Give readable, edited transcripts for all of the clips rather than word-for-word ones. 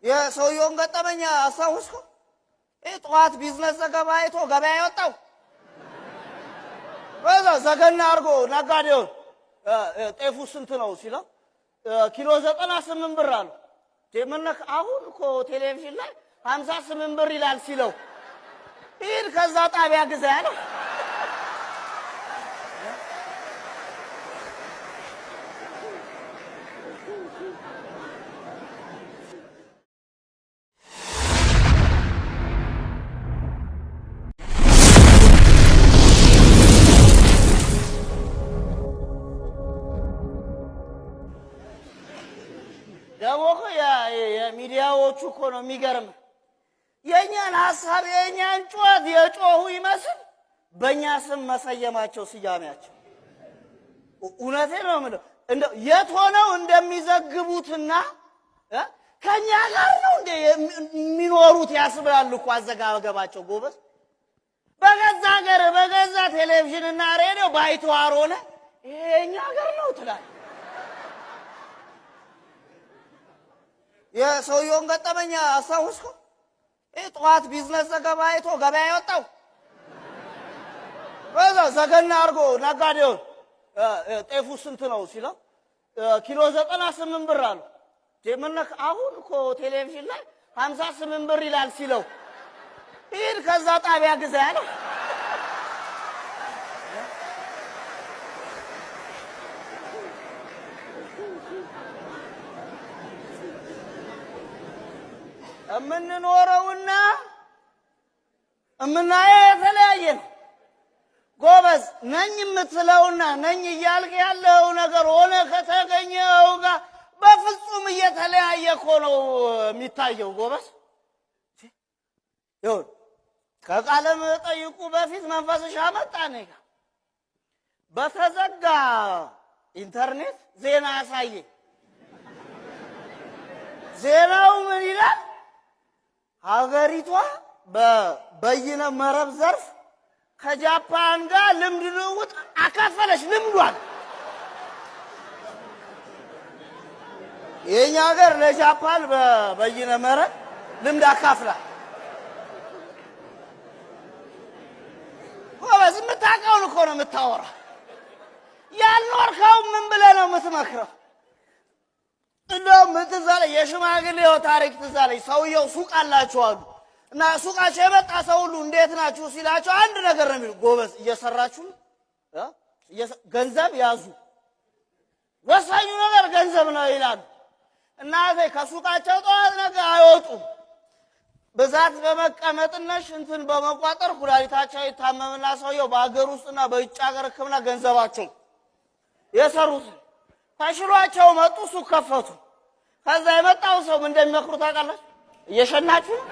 የሰውየውን ገጠመኛ አስታውስከው? ጠዋት ቢዝነስ ዘገባ አይቶ ገበያ የወጣው በዛ ዘገና አድርጎ ነጋዴውን ጤፉ ስንት ነው ሲለው ኪሎ 98 ብር አሉ። ጀመነክ አሁን እኮ ቴሌቪዥን ላይ 58 ብር ይላል ሲለው ሂድ ከዛ ጣቢያ ግዛ ያለው። ደግሞ እኮ የሚዲያዎቹ እኮ ነው የሚገርም። የእኛን ሀሳብ የእኛን ጩኸት የጮሁ ይመስል በእኛ ስም መሰየማቸው ስያሜያቸው። እውነቴን ነው የምለው። እንደው የት ሆነው እንደሚዘግቡትና ከእኛ ጋር ነው እንደ የሚኖሩት ያስብላሉ እኮ አዘጋገባቸው። ጎበዝ በገዛ ሀገር በገዛ ቴሌቪዥንና ሬዲዮ ባይተዋር ሆነ ይሄ የእኛ ሀገር ነው ትላለህ። የሰውየውን ገጠመኛ አስታውስከው? ጠዋት ቢዝነስ ዘገባ አይቶ ገበያ የወጣው በዛ ዘገና አድርጎ ነጋዴውን ጤፉ ስንት ነው ሲለው ኪሎ 98 ብር አሉ። ጀመነክ አሁን እኮ ቴሌቪዥን ላይ 58 ብር ይላል ሲለው ሂድ ከዛ ጣቢያ ግዛ ያለው። የምንኖረውና የምናየው የተለያየ ነው። ጎበዝ ነኝ የምትለውና ነኝ እያልክ ያለው ነገር ሆነ ከተገኘው ጋር በፍጹም እየተለያየ እኮ ነው የሚታየው። ጎበዝ ይሁን ከቃለ መጠይቁ በፊት መንፈስሽ አመጣ ነኝ በተዘጋ ኢንተርኔት ዜና ያሳየ። ዜናው ምን ይላል? ሀገሪቷ በበይነ መረብ ዘርፍ ከጃፓን ጋር ልምድ ልውውጥ አካፈለች። ልምዷን የኛ ሀገር ለጃፓን በበይነ መረብ ልምድ አካፍላል። ጎበዝ የምታውቀውን እኮ ነው የምታወራ። ያልኖርከው ምን ብለህ ነው የምትመክረው? እንደውም ትዝ አለኝ የሽማግሌው ታሪክ ትዝ አለኝ። ሰውየው ሱቅ አላቸው አሉ እና ሱቃቸው የመጣ ሰው ሁሉ እንዴት ናችሁ ሲላቸው አንድ ነገር ነው የሚሉ፣ ጎበዝ እየሰራችሁ ገንዘብ ያዙ፣ ወሳኙ ነገር ገንዘብ ነው ይላሉ። እና ከሱቃቸው ጠዋት ነገር አይወጡም። ብዛት በመቀመጥና ሽንትን በመቋጠር ኩላሊታቸው ይታመምና ሰውየው በአገር ውስጥና በውጭ ሀገር ሕክምና ገንዘባቸው የሰሩት ተሽሏቸው መጡ። ሱቅ ከፈቱ። ከዛ የመጣው ሰው ምን እንደሚመክሩ ታውቃላችሁ? እየሸናችሁ ነው።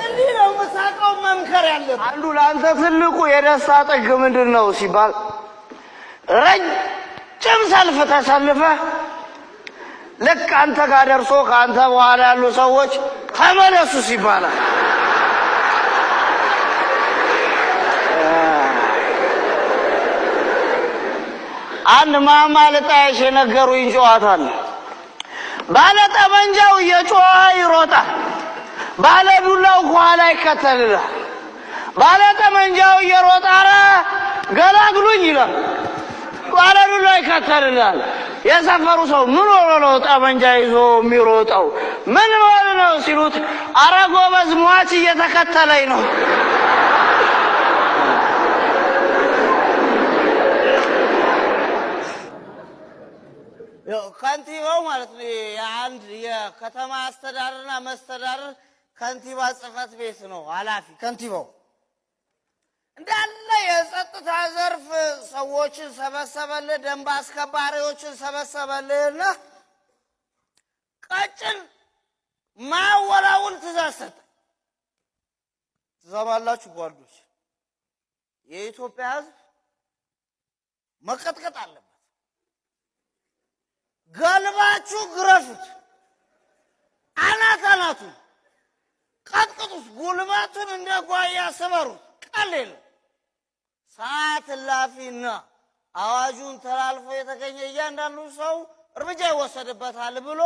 እንዲህ ነው የምታውቀው መምከር ያለብህ። አንዱ ለአንተ ትልቁ የደስታ ጥግ ምንድን ነው ሲባል ረጅም ሰልፍ ተሰልፈህ ልክ አንተ ጋር ደርሶ ከአንተ በኋላ ያሉ ሰዎች ተመለሱ ይባላል። አንድ ማማ ልጣይሽ የነገሩኝ ጨዋታ አለ። ባለ ጠመንጃው እየጮኸ ይሮጣል፣ ባለ ዱላው ከኋላ ይከተልላል። ባለ ጠመንጃው እየሮጠ ኧረ ገላግሉኝ ይላል፣ ባለ ዱላው ይከተልላል። የሰፈሩ ሰው ምን ሆኖ ነው ጠመንጃ ይዞ የሚሮጠው? ምን ሆኖ ነው ሲሉት ኧረ ጎበዝ ሟች እየተከተለኝ ነው። ከንቲባው ማለት ነው የአንድ የከተማ አስተዳደርና መስተዳደር ከንቲባ ጽሕፈት ቤት ነው ኃላፊ ከንቲባው። እንዳለ የጸጥታ ዘርፍ ሰዎችን ሰበሰበልህ፣ ደንብ አስከባሪዎችን ሰበሰበልህና ቀጭን ማወላውል ትእዛዝ ሰጠ። ትሰማላችሁ ጓዶች? የኢትዮጵያ ሕዝብ መቀጥቀጥ አለበት። ገልባችሁ ግረፉት፣ አናት አናቱን ቀጥቅጡት፣ ጉልበቱን እንደ ጓያ ስበሩት። ቀልል ሰዓት እላፊና አዋጁን ተላልፎ የተገኘ እያንዳንዱ ሰው እርምጃ ይወሰድበታል ብሎ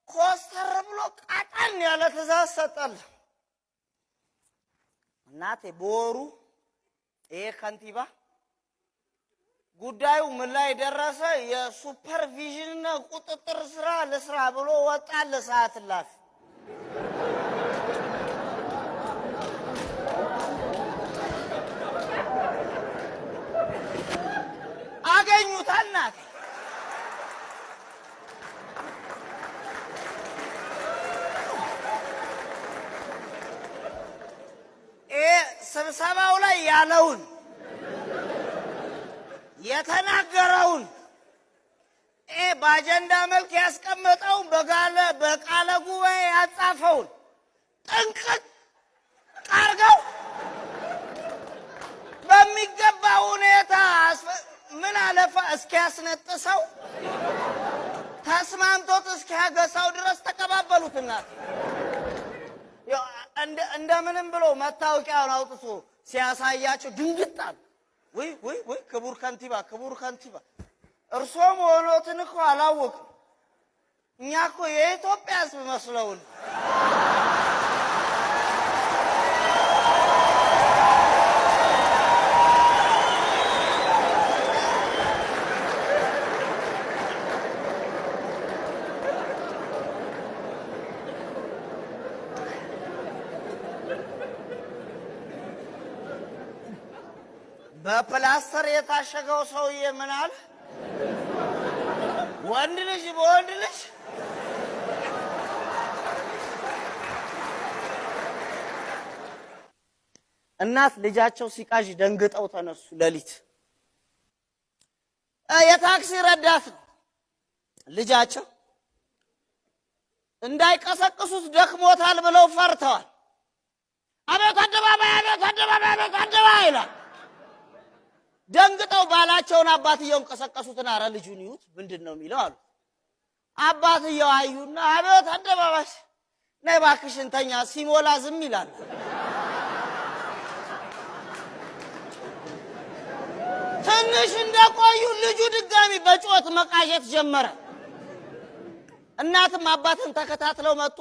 ኮስተር ብሎ ቃጣን ያለ ትእዛዝ ሰጠል። እናቴ በወሩ ይሄ ከንቲባ ጉዳዩ ምን ላይ ደረሰ? የሱፐርቪዥንና ቁጥጥር ስራ ለስራ ብሎ ወጣ። ለሰዓት እላፊ አገኙት። እናቴ ስብሰባው ላይ ያለውን የተናገረውን በአጀንዳ መልክ ያስቀመጠውን በቃለ ጉባኤ ያጻፈውን ጥንቅቅ አርገው በሚገባ ሁኔታ ምን አለፋ እስኪያስነጥሰው ተስማምቶት እስኪያገሳው ድረስ ተቀባበሉትና እንደምንም ብሎ መታወቂያውን አውጥቶ ሲያሳያቸው ድንግጣል። ወይ ክቡር ከንቲባ እርሶም ሆኖትን እኮ አላወቅም። እኛ እኮ የኢትዮጵያ ሕዝብ መስለውን። በፕላስተር የታሸገው ሰውዬ ምን አለ? ወንድ ልጅ በወንድ ልጅ እናት ልጃቸው ሲቃዥ ደንግጠው ተነሱ። ሌሊት የታክሲ ረዳት ነው ልጃቸው። እንዳይቀሰቅሱት ደክሞታል ብለው ፈርተዋል። አቤት አደባባይ፣ አቤት አደባባይ፣ አቤት አደባባይ ይላል። ደንግጠው ባላቸውን አባትየውን ቀሰቀሱትና አረ ልጁን ይዩት ምንድን ነው የሚለው አሉ። አባትየው አዩና አቤት አደባባይ ነይ እባክሽ እንተኛ፣ ሲሞላ ዝም ይላል። ትንሽ እንደቆዩ ልጁ ድጋሚ በጩኸት መቃዠት ጀመረ። እናትም አባትን ተከታትለው መጡ።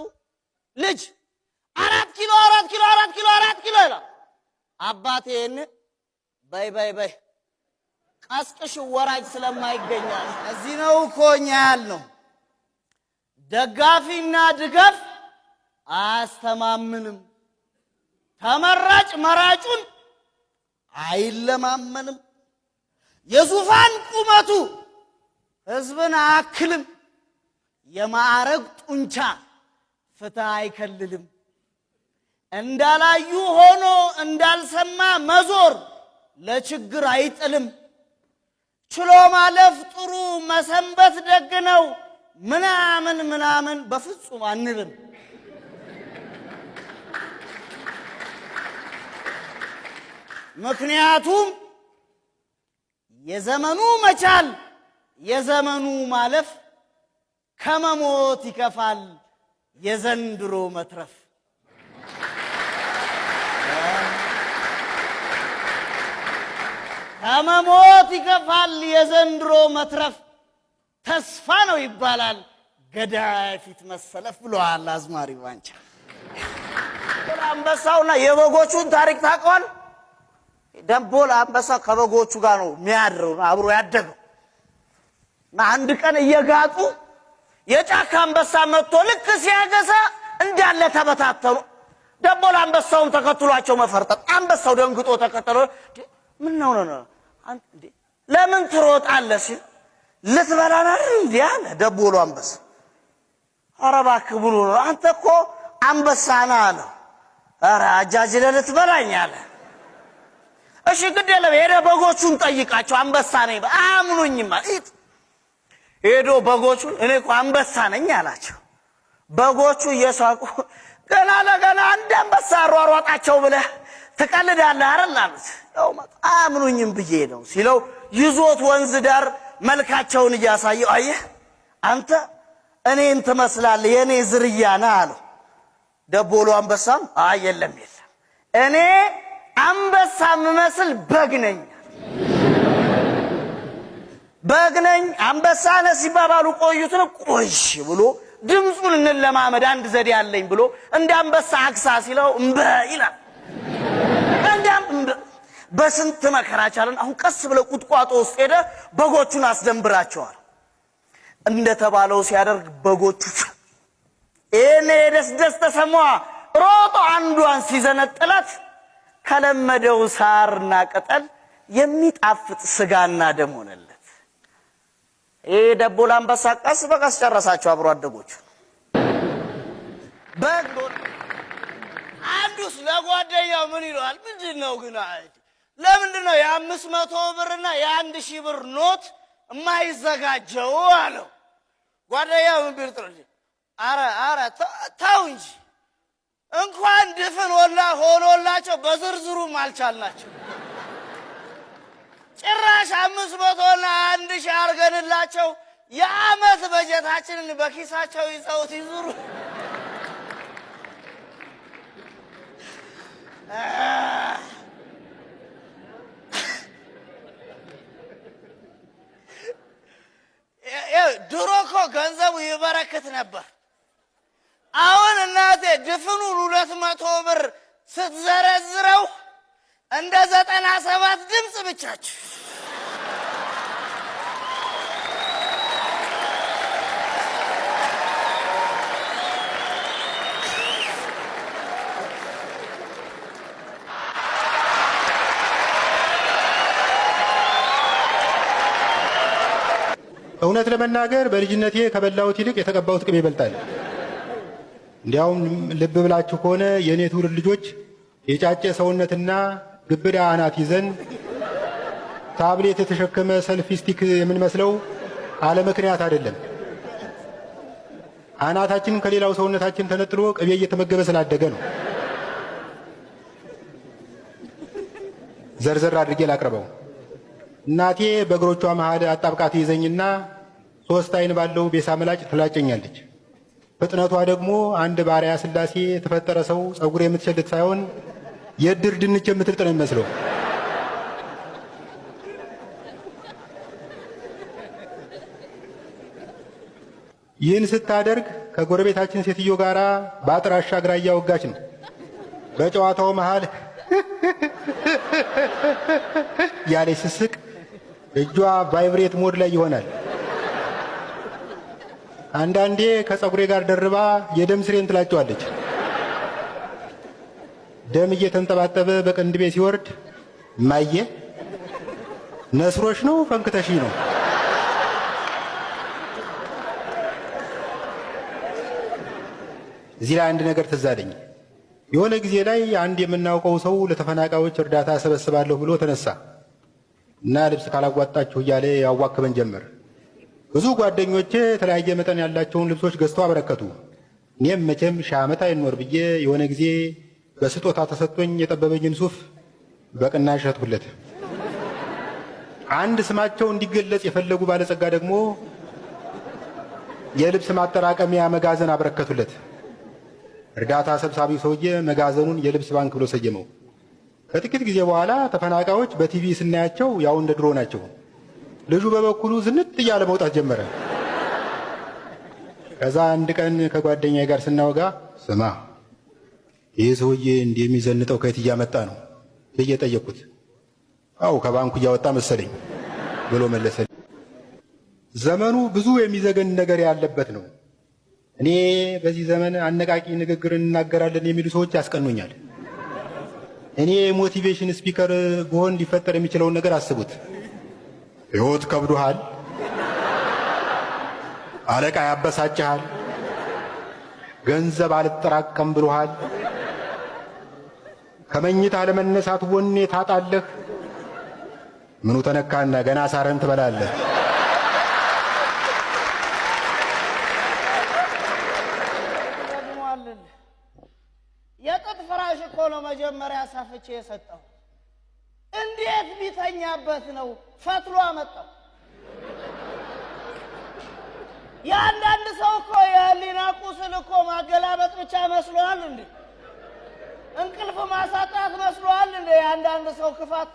ልጅ 4 ኪሎ ይላል። አባቴን በይ ቀስቅሽ ወራጅ ስለማይገኛል። እዚህ ነው እኮ እኛ ያልነው ደጋፊና ድጋፍ አያስተማምንም፣ ተመራጭ መራጩን አይለማመንም፣ የዙፋን ቁመቱ ህዝብን አያክልም፣ የማዕረግ ጡንቻ ፍትህ አይከልልም፣ እንዳላዩ ሆኖ እንዳልሰማ መዞር ለችግር አይጥልም፣ ችሎ ማለፍ ጥሩ መሰንበት ደግ ነው፣ ምናምን በፍጹም አንልም። ምክንያቱም የዘመኑ መቻል የዘመኑ ማለፍ ከመሞት ይከፋል የዘንድሮ መትረፍ። ከመሞት ይከፋል የዘንድሮ መትረፍ፣ ተስፋ ነው ይባላል ገዳይ ፊት መሰለፍ ብለዋል አዝማሪ ባንቻ። አንበሳውና የበጎቹን ታሪክ ታውቀዋል? ደቦል አንበሳ ከበጎቹ ጋር ነው የሚያድረው፣ አብሮ ያደገው። አንድ ቀን እየጋጡ የጫካ አንበሳ መጥቶ ልክ ሲያገሳ እንዳለ ተበታተኑ። ደቦል አንበሳውን ተከትሏቸው መፈርጠጥ። አንበሳው ደንግጦ ተከተለው። ምን ነው አንዴ ለምን ትሮጣለህ ሲል ልትበላና እንዴ አለ ደቦሉ አንበሳ። ኧረ እባክህ ብሎ ነው አንተ እኮ አንበሳ ነህ አለ። ኧረ አጃጅለህ ልትበላኝ አለ። እሺ ግድ የለም ሄደ በጎቹን ጠይቃቸው አንበሳ ነኝ አያምኑኝም አለ። ሄዶ በጎቹን እኔ እኮ አንበሳ ነኝ አላቸው። በጎቹ እየሳቁ ገና ለገና አንድ አንበሳ አሯሯጣቸው ብለህ ትቀልዳለህ አይደል አሉት። ያው አያምኑኝም ብዬ ነው ሲለው ይዞት ወንዝ ዳር መልካቸውን እያሳየው አየህ አንተ እኔን ትመስላለህ የኔ ዝርያ ነህ አለው። ደቦሉ አንበሳም የለም እኔ አንበሳ መስል በግ ነኝ አንበሳ ነህ ሲባባሉ ቆዩትን ቆይሽ ብሎ ድምጹን እንለማመድ አንድ ዘዴ ያለኝ ብሎ እንደ አንበሳ አክሳ ሲለው እምበ ይላል። በስንት መከራቻለን አሁን ቀስ ብለው ቁጥቋጦ ውስጥ ሄደ በጎቹን አስደንብራቸዋል። እንደተባለው ሲያደርግ በጎቹ እኔ ደስ ተሰማ ሮጦ አንዷን ሲዘነጥላት ከለመደው ሳርና ቅጠል የሚጣፍጥ ስጋና ደም ሆነለት። ደቦል አንበሳ ቀስ በቀስ ጨረሳቸው አብሮ አደጎቹ። በግዶን አንዱስ ለጓደኛው ምን ይሏል? ምንድነው ግን ለምንድነው የ500 ብርና የ1000 ብር ኖት የማይዘጋጀው አለው። ጓደኛው ምን ቢልጥል አረ ታው እንጂ እንኳን ድፍን ሆኖላቸው በዝርዝሩም አልቻልናቸው። ጭራሽ 500ና 1000 አርገንላቸው የዓመት በጀታችንን በኪሳቸው ይዘውት ይዙሩ። ድሮ እኮ ገንዘቡ ይበረክት ነበር። አሁን እናቴ ድፍኑን 200 ብር ስትዘረዝረው እንደ 97 ድምፅ ብቻችሁ። እውነት ለመናገር በልጅነቴ ከበላሁት ይልቅ የተቀባሁት ቅቤ ይበልጣል። እንዲያውም ልብ ብላችሁ ከሆነ የኔ ትውልድ ልጆች የጫጨ ሰውነትና ግብዳ አናት ይዘን ታብሌት የተሸከመ ሰልፊ ስቲክ የምንመስለው አለ ምክንያት አይደለም። አናታችን ከሌላው ሰውነታችን ተነጥሎ ቅቤ እየተመገበ ስላደገ ነው። ዘርዘር አድርጌ ላቅርበው። እናቴ በእግሮቿ መሃል አጣብቃት ይዘኝና 3 አይን ባለው ቤሳ መላጭ ትላጨኛለች። ፍጥነቷ ደግሞ አንድ ባሪያ ስላሴ የተፈጠረ ሰው ጸጉር የምትሸልት ሳይሆን የድር ድንች የምትልጥ ነው የሚመስለው። ይህን ስታደርግ ከጎረቤታችን ሴትዮ ጋራ በአጥር አሻግራ እያወጋች ነው። በጨዋታው መሃል ያለች ስስቅ እጇ ቫይብሬት ሞድ ላይ ይሆናል። አንዳንዴ ከጸጉሬ ጋር ደርባ የደም ስሬን ትላጨዋለች። ደም እየተንጠባጠበ በቅንድቤ ሲወርድ ማየ ነስሮሽ ነው ፈንክተሽ ነው። እዚህ ላይ አንድ ነገር ትዝ አለኝ። የሆነ ጊዜ ላይ አንድ የምናውቀው ሰው ለተፈናቃዮች እርዳታ ሰበስባለሁ ብሎ ተነሳ እና ልብስ ካላዋጣችሁ እያለ ያዋክበን ጀመር። ብዙ ጓደኞቼ የተለያየ መጠን ያላቸውን ልብሶች ገዝተው አበረከቱ። እኔም መቼም ሺህ ዓመት አይኖር ብዬ የሆነ ጊዜ በስጦታ ተሰጥቶኝ የጠበበኝን ሱፍ በቅናሽ ሸጥኩለት። አንድ ስማቸው እንዲገለጽ የፈለጉ ባለጸጋ ደግሞ የልብስ ማጠራቀሚያ መጋዘን አበረከቱለት። እርዳታ ሰብሳቢ ሰውዬ መጋዘኑን የልብስ ባንክ ብሎ ሰየመው። ከጥቂት ጊዜ በኋላ ተፈናቃዮች በቲቪ ስናያቸው ያው እንደ ድሮ ናቸው። ልጁ በበኩሉ ዝንጥ እያለ መውጣት ጀመረ። ከዛ አንድ ቀን ከጓደኛዬ ጋር ስናወጋ ስማ ይህ ሰውዬ እንደሚዘንጠው ከየት እያመጣ ነው ብዬ ጠየቅኩት። አው ከባንኩ እያወጣ መሰለኝ ብሎ መለሰልኝ። ዘመኑ ብዙ የሚዘገን ነገር ያለበት ነው። እኔ በዚህ ዘመን አነቃቂ ንግግር እናገራለን የሚሉ ሰዎች ያስቀኑኛል። እኔ ሞቲቬሽን ስፒከር ብሆን ሊፈጠር የሚችለውን ነገር አስቡት። ሕይወት ከብዶሃል፣ አለቃ ያበሳጭሃል፣ ገንዘብ አልጠራቀም ብሎሃል፣ ከመኝታ ለመነሳት ወኔ ታጣለህ። ምኑ ተነካና ገና ሳረን ትበላለህ። የጥጥ ፍራሽ እኮ ነው መጀመሪያ ሳፍቼ የሰጠው። እንዴት ቢተኛበት ነው ፈትሎ አመጣው። ያንዳንድ ሰው እኮ የህሊና ቁስል እኮ ማገላበጥ ብቻ መስሏል እንዴ? እንቅልፍ ማሳጣት መስሏል እንዴ? ያንዳንድ ሰው ክፋት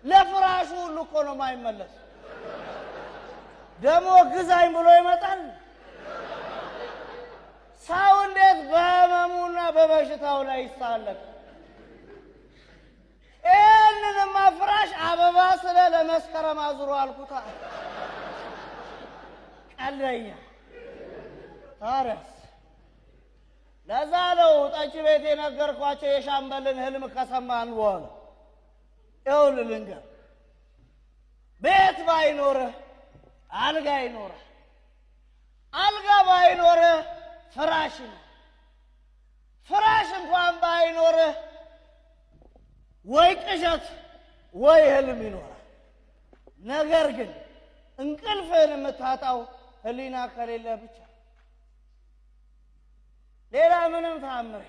ለፍራሹ ሁሉ እኮ ነው የማይመለስ። ደሞ ግዛኝ ብሎ ይመጣል። ሰው እንዴት በህመሙና በበሽታው ላይ ይሳለቅ? ይህንንማ ፍራሽ አበባ ስለ ለመስከረም አዙሮ አልኩታ። ቀለኛ ታረስ ለዛ ነው ጠጅ ቤት የነገርኳቸው የሻምበልን ህልም ከሰማን በኋላ ይኸውልህ ልንገር፣ ቤት ባይኖርህ አልጋ ይኖርህ፣ አልጋ ባይኖርህ ፍራሽ ነው፣ ፍራሽ እንኳን ባይኖርህ ወይ ቅዠት ወይ ህልም ይኖራል። ነገር ግን እንቅልፍህን የምታጣው ህሊና ከሌለ ብቻ፣ ሌላ ምንም ተአምር።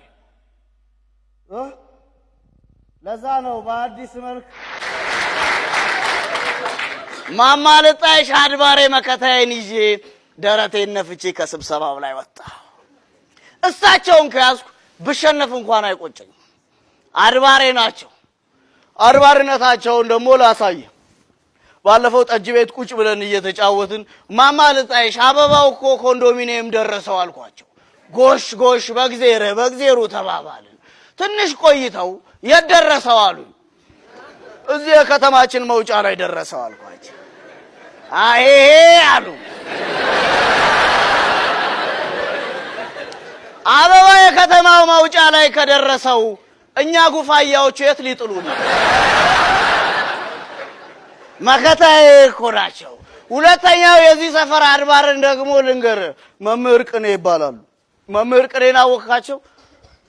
ለዛ ነው በአዲስ መልክ ማማልጣሽ አድባሬ መከታዬን ይዤ ደረቴን ነፍቼ ከስብሰባው ላይ ወጣ። እሳቸውን ከያዝኩ ብሸነፍ እንኳን አይቆጨኝም። አድባሬ ናቸው። አድባርነታቸውን ደግሞ ላሳየ። ባለፈው ጠጅ ቤት ቁጭ ብለን እየተጫወትን ማማልጣሽ አበባው እኮ ኮንዶሚኒየም ደረሰው አልኳቸው። ጎሽ ጎሽ በእግዜሩ ተባባልን። ትንሽ ቆይተው የት ደረሰው አሉኝ። እዚህ የከተማችን መውጫ ላይ ደረሰው አልኳቸው። አሄ አሉ። አበባ የከተማው መውጫ ላይ ከደረሰው እኛ ጉፋያዎቹ የት ሊጥሉ ነው? መከታዬ እኮ ናቸው። ሁለተኛው የዚህ ሰፈር አድባርን ደግሞ ልንገር፣ መምህር ቅኔ ይባላሉ። መምህር ቅኔን አወቃቸው?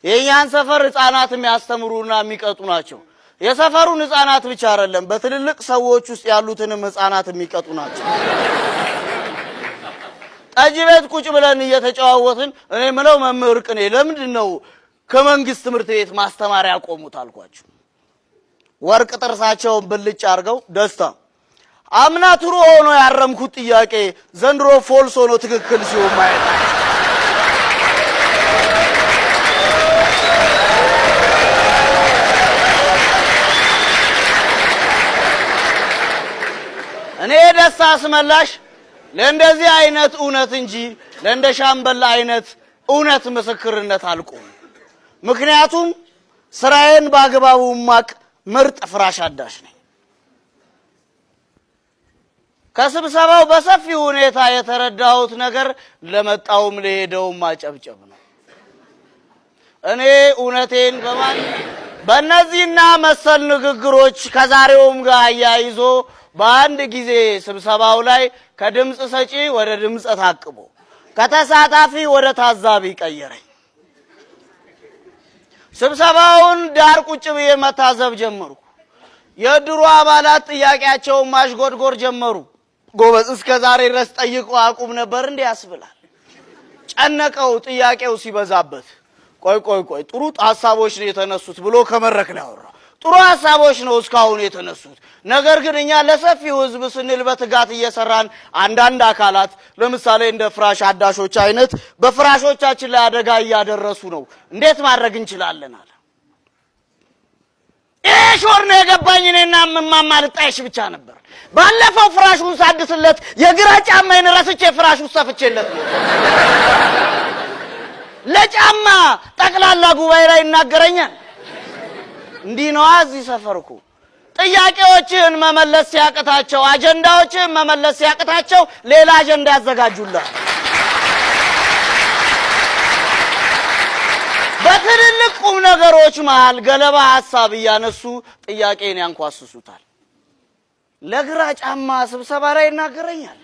የኛን ሰፈር ህፃናት የሚያስተምሩና የሚቀጡ ናቸው። የሰፈሩን ህፃናት ብቻ አይደለም፣ በትልልቅ ሰዎች ውስጥ ያሉትንም ህፃናት የሚቀጡ ናቸው። ጠጅ ቤት ቁጭ ብለን እየተጨዋወትን እኔ ምለው መምህር ቅኔ ለምንድነው ከመንግስት ትምህርት ቤት ማስተማሪያ ያቆሙት አልኳቸው። ወርቅ ጥርሳቸውን ብልጭ አድርገው ደስታ አምና ትሩ ሆኖ ያረምኩት ጥያቄ ዘንድሮ ፎልስ ሆኖ ትክክል ሲሆን ማየት። እኔ ደስታ አስመላሽ ለእንደዚህ አይነት እውነት እንጂ ለእንደ ሻምበል አይነት እውነት ምስክርነት አልቆም። ምክንያቱም ስራዬን በአግባቡ ማቅ ምርጥ ፍራሽ አዳሽ ነኝ። ከስብሰባው በሰፊ ሁኔታ የተረዳሁት ነገር ለመጣውም ለሄደውም ማጨብጨብ ነው። እኔ እውነቴን በእነዚህና መሰል ንግግሮች ከዛሬውም ጋር አያይዞ በአንድ ጊዜ ስብሰባው ላይ ከድምጽ ሰጪ ወደ ድምጽ ታቅቦ ከተሳታፊ ወደ ታዛቢ ቀየረኝ። ስብሰባውን ዳር ቁጭ ብዬ መታዘብ ጀመርኩ። የድሮ አባላት ጥያቄያቸውን ማሽጎድጎድ ጀመሩ። ጎበዝ እስከ ዛሬ ድረስ ጠይቆ አቁም ነበር እንዴ ያስብላል። ጨነቀው ጥያቄው ሲበዛበት። ቆይ ጥሩ ሐሳቦች ነው የተነሱት ብሎ ከመድረክ ላይ አወራ። ጥሩ ሐሳቦች ነው እስካሁን የተነሱት። ነገር ግን እኛ ለሰፊው ህዝብ ስንል በትጋት እየሰራን አንዳንድ አካላት ለምሳሌ እንደ ፍራሽ አዳሾች አይነት በፍራሾቻችን ላይ አደጋ እያደረሱ ነው። እንዴት ማድረግ እንችላለን አለ። ሾር ነው የገባኝ። እኔና ማማልጣሽ ብቻ ነበር። ባለፈው ፍራሹን ሳድስለት የግራ ጫማዬን ረስቼ ፍራሹን ሰፍቼለት ነው። ለጫማ ጠቅላላ ጉባኤ ላይ እናገረኛል። እንዲህ ነው እዚህ ሰፈርኩ። ጥያቄዎችን መመለስ ሲያቅታቸው፣ አጀንዳዎችን መመለስ ሲያቅታቸው ሌላ አጀንዳ ያዘጋጁላል። በትልልቅ ቁም ነገሮች መሃል ገለባ ሐሳብ እያነሱ ጥያቄን ያንኳስሱታል። ለግራ ጫማ ስብሰባ ላይ እናገረኛል።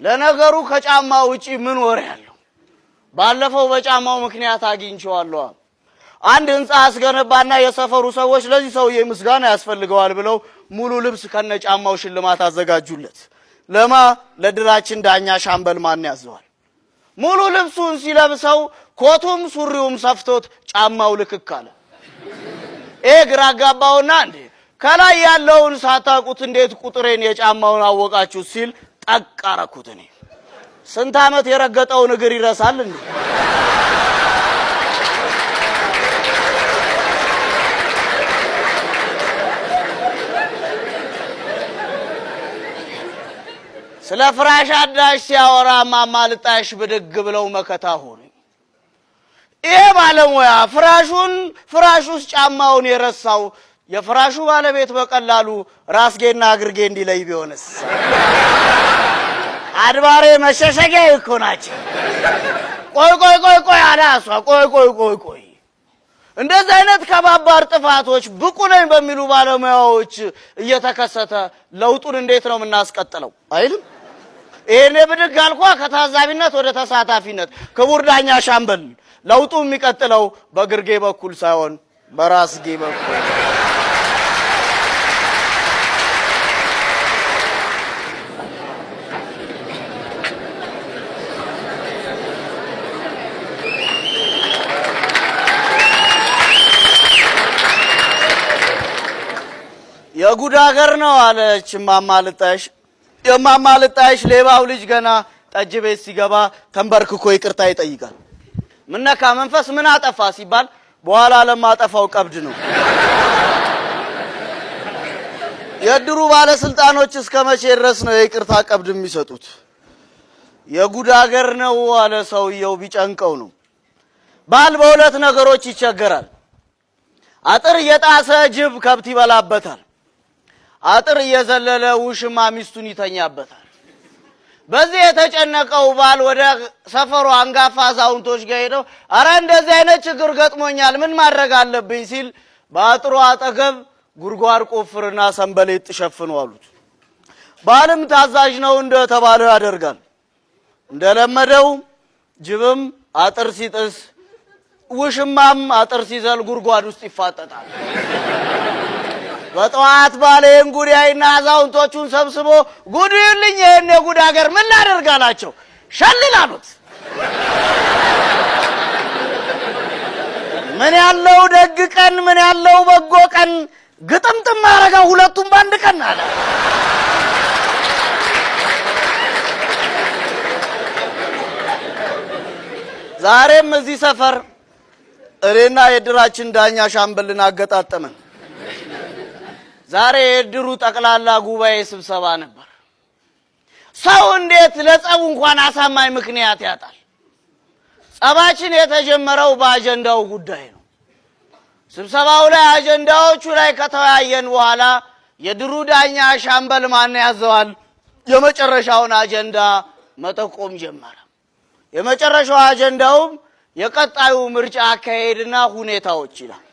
ለነገሩ ከጫማ ውጪ ምን ወሬ ያለው? ባለፈው በጫማው ምክንያት አግኝቼዋለሁ። አንድ ህንጻ አስገነባና የሰፈሩ ሰዎች ለዚህ ሰውዬ ምስጋና ያስፈልገዋል ብለው ሙሉ ልብስ ከነጫማው ሽልማት አዘጋጁለት። ለድራችን ዳኛ ሻምበል ማን ያዘዋል። ሙሉ ልብሱን ሲለብሰው ኮቱም ሱሪውም ሰፍቶት ጫማው ልክክ አለ። ግራ ጋባውና እንዴ ከላይ ያለውን ሳታውቁት እንዴት ቁጥሬን የጫማውን አወቃችሁ ሲል ጠቃረኩት። እኔ ስንት ዓመት የረገጠውን እግር ይረሳል እንዴ? ስለ ፍራሽ አዳሽ ሲያወራ እማማ ልጣሽ ብድግ ብለው መከታ ሆኑ። ይሄ ባለሙያ ፍራሽ ውስጥ ጫማውን የረሳው የፍራሹ ባለቤት በቀላሉ ራስጌና እግርጌ እንዲለይ ቢሆንስ? አድባሬ መሸሸጊያ እኮ ናቸው። ቆይ አላሷ ቆይ እንደዚህ አይነት ከባባር ጥፋቶች ብቁ ነኝ በሚሉ ባለሙያዎች እየተከሰተ ለውጡን እንዴት ነው የምናስቀጥለው አይልም? ይሄኔ ብድግ አልኳ ከታዛቢነት ወደ ተሳታፊነት። ክቡር ዳኛ ሻምበል ለውጡ የሚቀጥለው በግርጌ በኩል ሳይሆን በራስጌ በኩል። የጉድ አገር ነው አለች እማማ ልጣሽ። የእማማ ልጣሽ ሌባው ልጅ ገና ጠጅ ቤት ሲገባ ተንበርክኮ ይቅርታ ይጠይቃል። ምነካ መንፈስ ምን አጠፋ ሲባል በኋላ ለማጠፋው ቀብድ ነው። የድሩ ባለስልጣኖች እስከ መቼ ድረስ ነው የይቅርታ ቀብድ የሚሰጡት? የጉድ አገር ነው አለ ሰውየው ቢጨንቀው ነው። ባል በሁለት ነገሮች ይቸገራል። አጥር እየጣሰ ጅብ ከብት ይበላበታል። አጥር እየዘለለ ውሽማ ሚስቱን ይተኛበታል። በዚህ የተጨነቀው ባል ወደ ሰፈሩ አንጋፋ አዛውንቶች ጋር ሄደው አረ እንደዚህ አይነት ችግር ገጥሞኛል ምን ማድረግ አለብኝ ሲል በአጥሩ አጠገብ ጉድጓድ ቆፍርና ሰንበሌጥ ሸፍኑ አሉት። ባልም ታዛዥ ነው እንደተባለው ያደርጋል። እንደለመደው ጅብም አጥር ሲጥስ ውሽማም አጥር ሲዘል ጉድጓድ ውስጥ ይፋጠጣል። በጠዋት ባሌን ጉዳይና አዛውንቶቹን ሰብስቦ ጉድልኝ ይሄን የጉድ አገር ምን ላደርጋላቸው ሸልል አሉት። ምን ያለው ደግ ቀን ምን ያለው በጎ ቀን ግጥምጥም አረጋው ሁለቱም ባንድ ቀን አለ። ዛሬም እዚህ ሰፈር እኔና የድራችን ዳኛ ሻምበልን አገጣጠመን። ዛሬ የድሩ ጠቅላላ ጉባኤ ስብሰባ ነበር። ሰው እንዴት ለጸቡ እንኳን አሳማኝ ምክንያት ያጣል? ጸባችን የተጀመረው በአጀንዳው ጉዳይ ነው። ስብሰባው ላይ አጀንዳዎቹ ላይ ከተወያየን በኋላ የድሩ ዳኛ ሻምበል ማን ያዘዋል የመጨረሻውን አጀንዳ መጠቆም ጀመረ። የመጨረሻው አጀንዳውም የቀጣዩ ምርጫ አካሄድና ሁኔታዎች ይላል።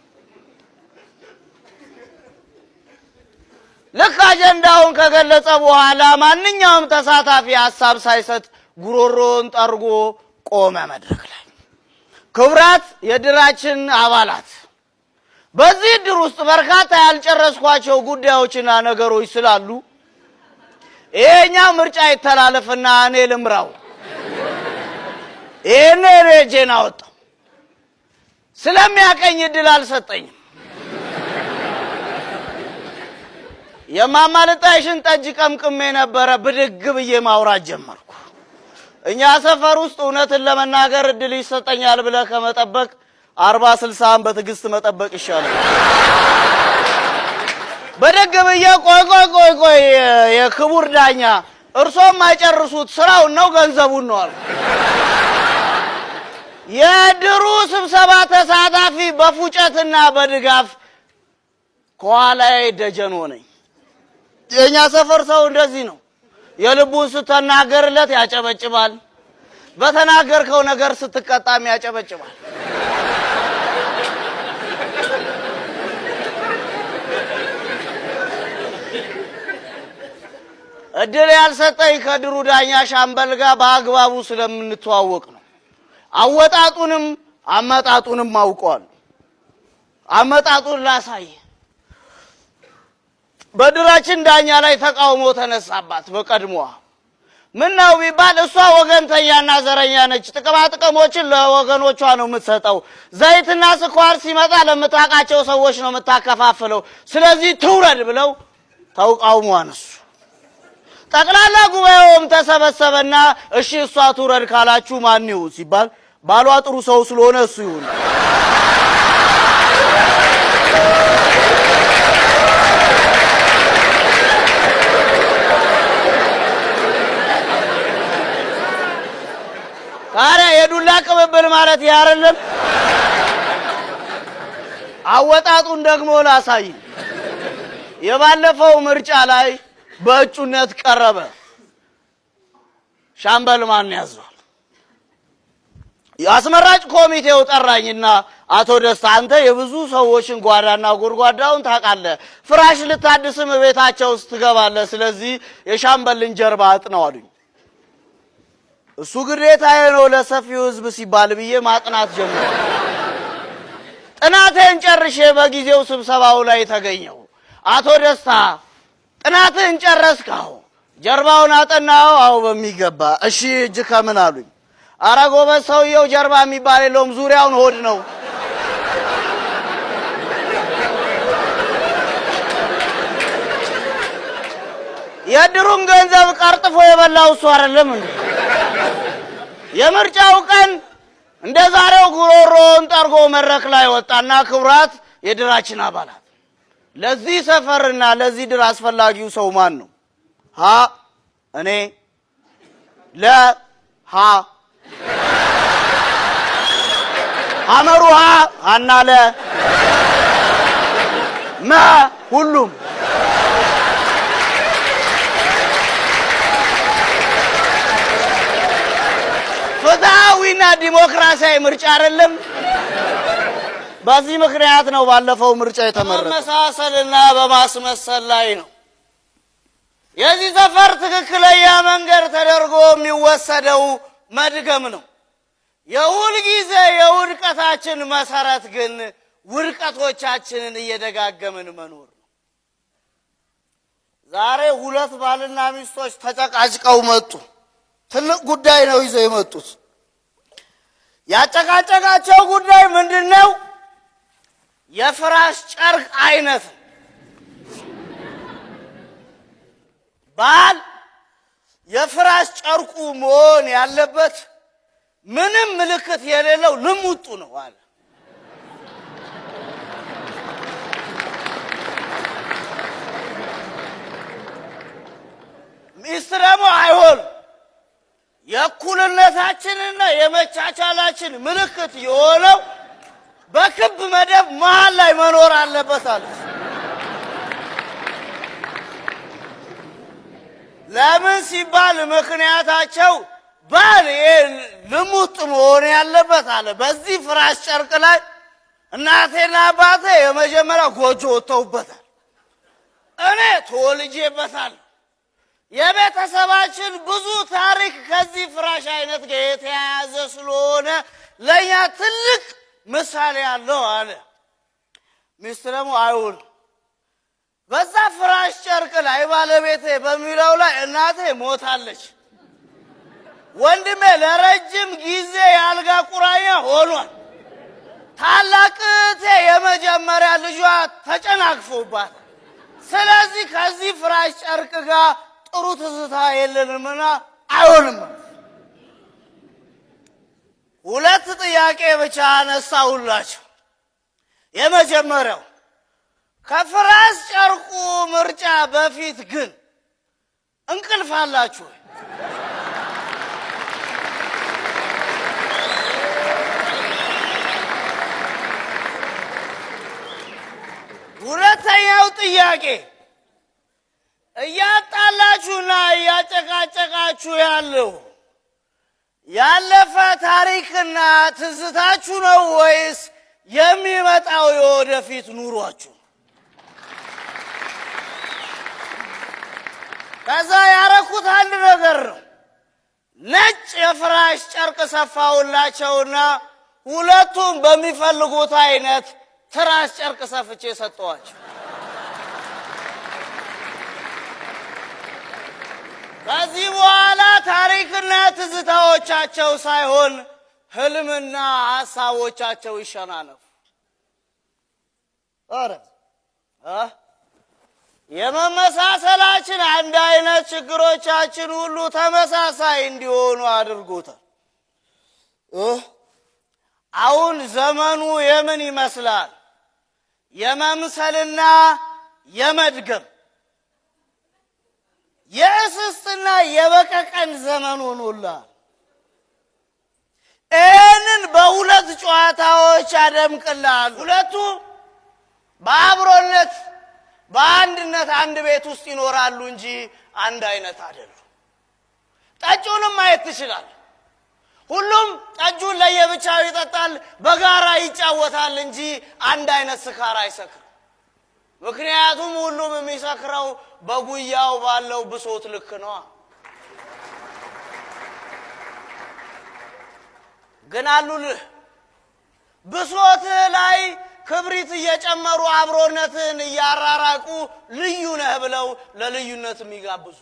ልክ አጀንዳውን ከገለጸ በኋላ ማንኛውም ተሳታፊ ሐሳብ ሳይሰጥ ጉሮሮን ጠርጎ ቆመ መድረክ ላይ። ክቡራት የድራችን አባላት በዚህ ድር ውስጥ በርካታ ያልጨረስኳቸው ጉዳዮችና ነገሮች ስላሉ ይሄኛው ምርጫ ይተላለፍና እኔ ልምራው። ይሄኔ ሬጄን አወጣው። ስለሚያቀኝ እድል አልሰጠኝም። የእማማ ልጣሽን ጠጅ ቀምቅሜ ነበረ ብድግ ብዬ ማውራት ጀመርኩ። እኛ ሰፈር ውስጥ እውነትን ለመናገር እድል ይሰጠኛል ብለህ ከመጠበቅ 40-60 በትዕግስት መጠበቅ ይሻላል። በደግ ብዬ ቆይ የክቡር ዳኛ እርሶም አይጨርሱት ስራውን ነው ገንዘቡን ነው አልኩ። የድሩ ስብሰባ ተሳታፊ በፉጨትና በድጋፍ ከኋላዬ ደጀን ሆነኝ። የኛ ሰፈር ሰው እንደዚህ ነው። የልቡን ስትናገርለት ያጨበጭባል፣ በተናገርከው ነገር ስትቀጣም ያጨበጭባል። እድል ያልሰጠኝ ከድሩ ዳኛ ሻምበል ጋር በአግባቡ ስለምንተዋወቅ ነው። አወጣጡንም አመጣጡንም አውቀዋል። አመጣጡን ላሳይ። በድራችን ዳኛ ላይ ተቃውሞ ተነሳባት። በቀድሞዋ ምን ነው ቢባል እሷ ወገንተኛና ዘረኛ ነች። ጥቅማ ጥቅሞችን ለወገኖቿ ነው የምትሰጠው። ዘይትና ስኳር ሲመጣ ለምታውቃቸው ሰዎች ነው የምታከፋፍለው። ስለዚህ ትውረድ ብለው ተቃውሞ አነሱ። ጠቅላላ ጉባኤውም ተሰበሰበና እሺ እሷ ትውረድ ካላችሁ ማን ይሁን ሲባል ባሏ ጥሩ ሰው ስለሆነ እሱ ይሁን። ታዲያ የዱላ ቅብብል ማለት ይህ አይደለም? አወጣጡን ደግሞ ላሳይ። የባለፈው ምርጫ ላይ በእጩነት ቀረበ። ሻምበል ማን ያዟል? የአስመራጭ ኮሚቴው ጠራኝና አቶ ደስታ አንተ የብዙ ሰዎችን ጓዳና ጎድጓዳውን ታውቃለህ፣ ፍራሽ ልታድስም ቤታቸው ውስጥ ትገባለህ፣ ስለዚህ የሻምበልን ጀርባ አጥናው አሉኝ። እሱ ግዴታዬ ነው ለሰፊው ህዝብ ሲባል ብዬ ማጥናት ጀመርኩ። ጥናቴን ጨርሼ በጊዜው ስብሰባው ላይ ተገኘው። አቶ ደስታ ጥናትህን ጨረስከው? ጀርባውን አጠናው? አዎ በሚገባ። እሺ እጅ ከምን አሉኝ። ኧረ ጎበዝ ሰውየው ጀርባ የሚባል የለውም ዙሪያውን ሆድ ነው። የድሩን ገንዘብ ቀርጥፎ የበላው እሱ አይደለም እንዴ? የምርጫው ቀን እንደ ዛሬው ጉሮሮን ጠርጎ መድረክ ላይ ወጣና ክቡራት የድራችን አባላት ለዚህ ሰፈርና ለዚህ ድር አስፈላጊው ሰው ማን ነው? ሀ እኔ፣ ለ ሀ ሐመሩሃ ሀና ለ መ ሁሉም ፍትሃዊና ዲሞክራሲያዊ ምርጫ አይደለም። በዚህ ምክንያት ነው ባለፈው ምርጫ የተመረጠው። በመመሳሰልና በማስመሰል ላይ ነው። የዚህ ሰፈር ትክክለኛ መንገድ ተደርጎ የሚወሰደው መድገም ነው። የሁል ጊዜ የውድቀታችን መሰረት ግን ውድቀቶቻችንን እየደጋገምን መኖር ነው። ዛሬ ሁለት ባልና ሚስቶች ተጨቃጭቀው መጡ። ትልቅ ጉዳይ ነው ይዘው የመጡት። ያጨቃጨቃቸው ጉዳይ ምንድነው? የፍራሽ ጨርቅ አይነት። ባል የፍራሽ ጨርቁ መሆን ያለበት ምንም ምልክት የሌለው ልሙጡ ነው አለ። ሚስት ደግሞ አይሆንም። የእኩልነታችንና የመቻቻላችን ምልክት የሆነው በክብ መደብ መሃል ላይ መኖር አለበት አለ። ለምን ሲባል ምክንያታቸው ባል ልሙጥ መሆን ያለበት አለ። በዚህ ፍራሽ ጨርቅ ላይ እናቴና አባቴ የመጀመሪያ ጎጆ ወጥተውበታል፣ እኔ ተወልጄበታል። የቤተሰባችን ብዙ ታሪክ ከዚህ ፍራሽ አይነት ጋር የተያያዘ ስለሆነ ለኛ ትልቅ ምሳሌ ያለው አለ። ሚስት ደግሞ አይውል በዛ ፍራሽ ጨርቅ ላይ ባለቤቴ በሚለው ላይ እናቴ ሞታለች፣ ወንድሜ ለረጅም ጊዜ ያልጋ ቁራኛ ሆኗል፣ ታላቅ እህቴ የመጀመሪያ ልጇ ተጨናግፎባት፣ ስለዚህ ከዚህ ፍራሽ ጨርቅ ጋር ጥሩ ትዝታ የለንምና አይሆንም። ሁለት ጥያቄ ብቻ አነሳሁላቸው። የመጀመሪያው ከፍራሽ ጨርቁ ምርጫ በፊት ግን እንቅልፍ አላችሁ? ሁለተኛው ጥያቄ እያጣላችሁና እያጨቃጨቃችሁ ያለው ያለፈ ታሪክና ትዝታችሁ ነው ወይስ የሚመጣው የወደፊት ኑሯችሁ? ከዛ ያረኩት አንድ ነገር ነው። ነጭ የፍራሽ ጨርቅ ሰፋውላቸውና ሁለቱም በሚፈልጉት አይነት ትራስ ጨርቅ ሰፍቼ ሰጠዋቸው። ከዚህ በኋላ ታሪክና ትዝታዎቻቸው ሳይሆን ህልምና ሐሳቦቻቸው ይሸናነፉ። አረ የመመሳሰላችን አንድ አይነት ችግሮቻችን ሁሉ ተመሳሳይ እንዲሆኑ አድርጎታል። አሁን ዘመኑ የምን ይመስላል? የመምሰልና የመድገም የእስስትና የበቀቀን ዘመን ሆኖላል። ይህንን በሁለት ጨዋታዎች ያደምቅልሃል። ሁለቱ በአብሮነት በአንድነት አንድ ቤት ውስጥ ይኖራሉ እንጂ አንድ አይነት አይደሉም። ጠጁንም ማየት ትችላለህ። ሁሉም ጠጁን ለየብቻው ይጠጣል፣ በጋራ ይጫወታል እንጂ አንድ አይነት ስካር አይሰክርም። ምክንያቱም ሁሉም የሚሰክረው በጉያው ባለው ብሶት ልክ ነው። ግን አሉልህ ብሶትህ ላይ ክብሪት እየጨመሩ አብሮነትን እያራራቁ ልዩ ነህ ብለው ለልዩነት የሚጋብዙ።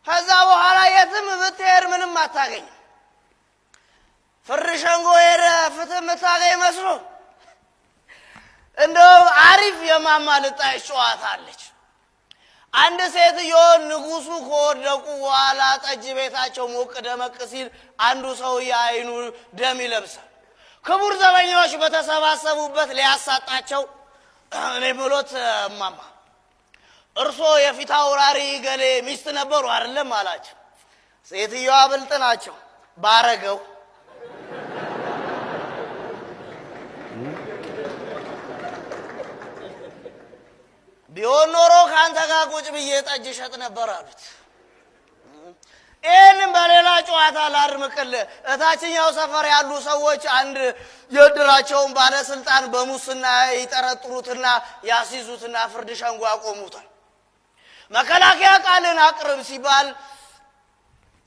ከዛ በኋላ የትም ብትሄድ ምንም አታገኝም። ፍርሸንጎ ሄደህ ፍትህ የምታገኝ መስሎ እንደው አሪፍ የማማልጣሽ ጨዋታ አለች። አንድ ሴትዮ ንጉሱ ከወደቁ በኋላ ጠጅ ቤታቸው ሞቅ ደመቅ ሲል አንዱ ሰውዬ አይኑ ደም ይለብሳል። ክቡር ዘበኛዎች በተሰባሰቡበት ሊያሳጣቸው እኔ ብሎት እማማ እርሶ የፊት አውራሪ ገሌ ሚስት ነበሩ አይደለም አላቸው። ሴትዮዋ ብልጥ ናቸው። ባረገው ቢሆን ኖሮ ከአንተ ጋር ቁጭ ብዬ ጠጅ ሸጥ ነበር አሉት። ይህንም በሌላ ጨዋታ ላድምቅልህ። እታችኛው ሰፈር ያሉ ሰዎች አንድ የእድራቸውን ባለስልጣን በሙስና ይጠረጥሩትና ያስይዙትና ፍርድ ሸንጎ ያቆሙታል። መከላከያ ቃልን አቅርብ ሲባል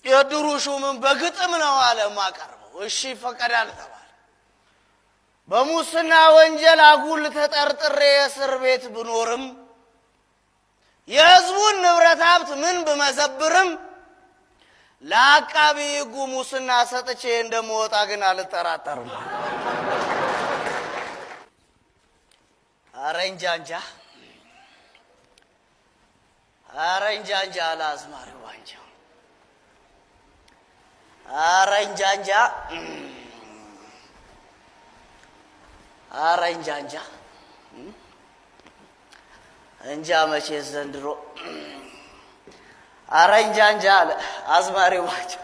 የእድሩ ሹምም በግጥም ነው አለ ማቀርበው። እሺ ይፈቀዳል ተባለ። በሙስና ወንጀል አጉል ተጠርጥሬ እስር ቤት ብኖርም የህዝቡን ንብረት ሀብት ምን ብመዘብርም ለአቃቢ ሕጉ ሙስና ሰጥቼ እንደምወጣ ግን አልጠራጠርም። ኧረ እንጃ እንጃ ኧረ እንጃ እንጃ አላዝማሪው አንጃው ኧረ እንጃ እንጃ ኧረ እንጃ እንጃ እንጃ መቼስ ዘንድሮ ኧረ እንጃ እንጃ አለ አዝማሪው አንጃው።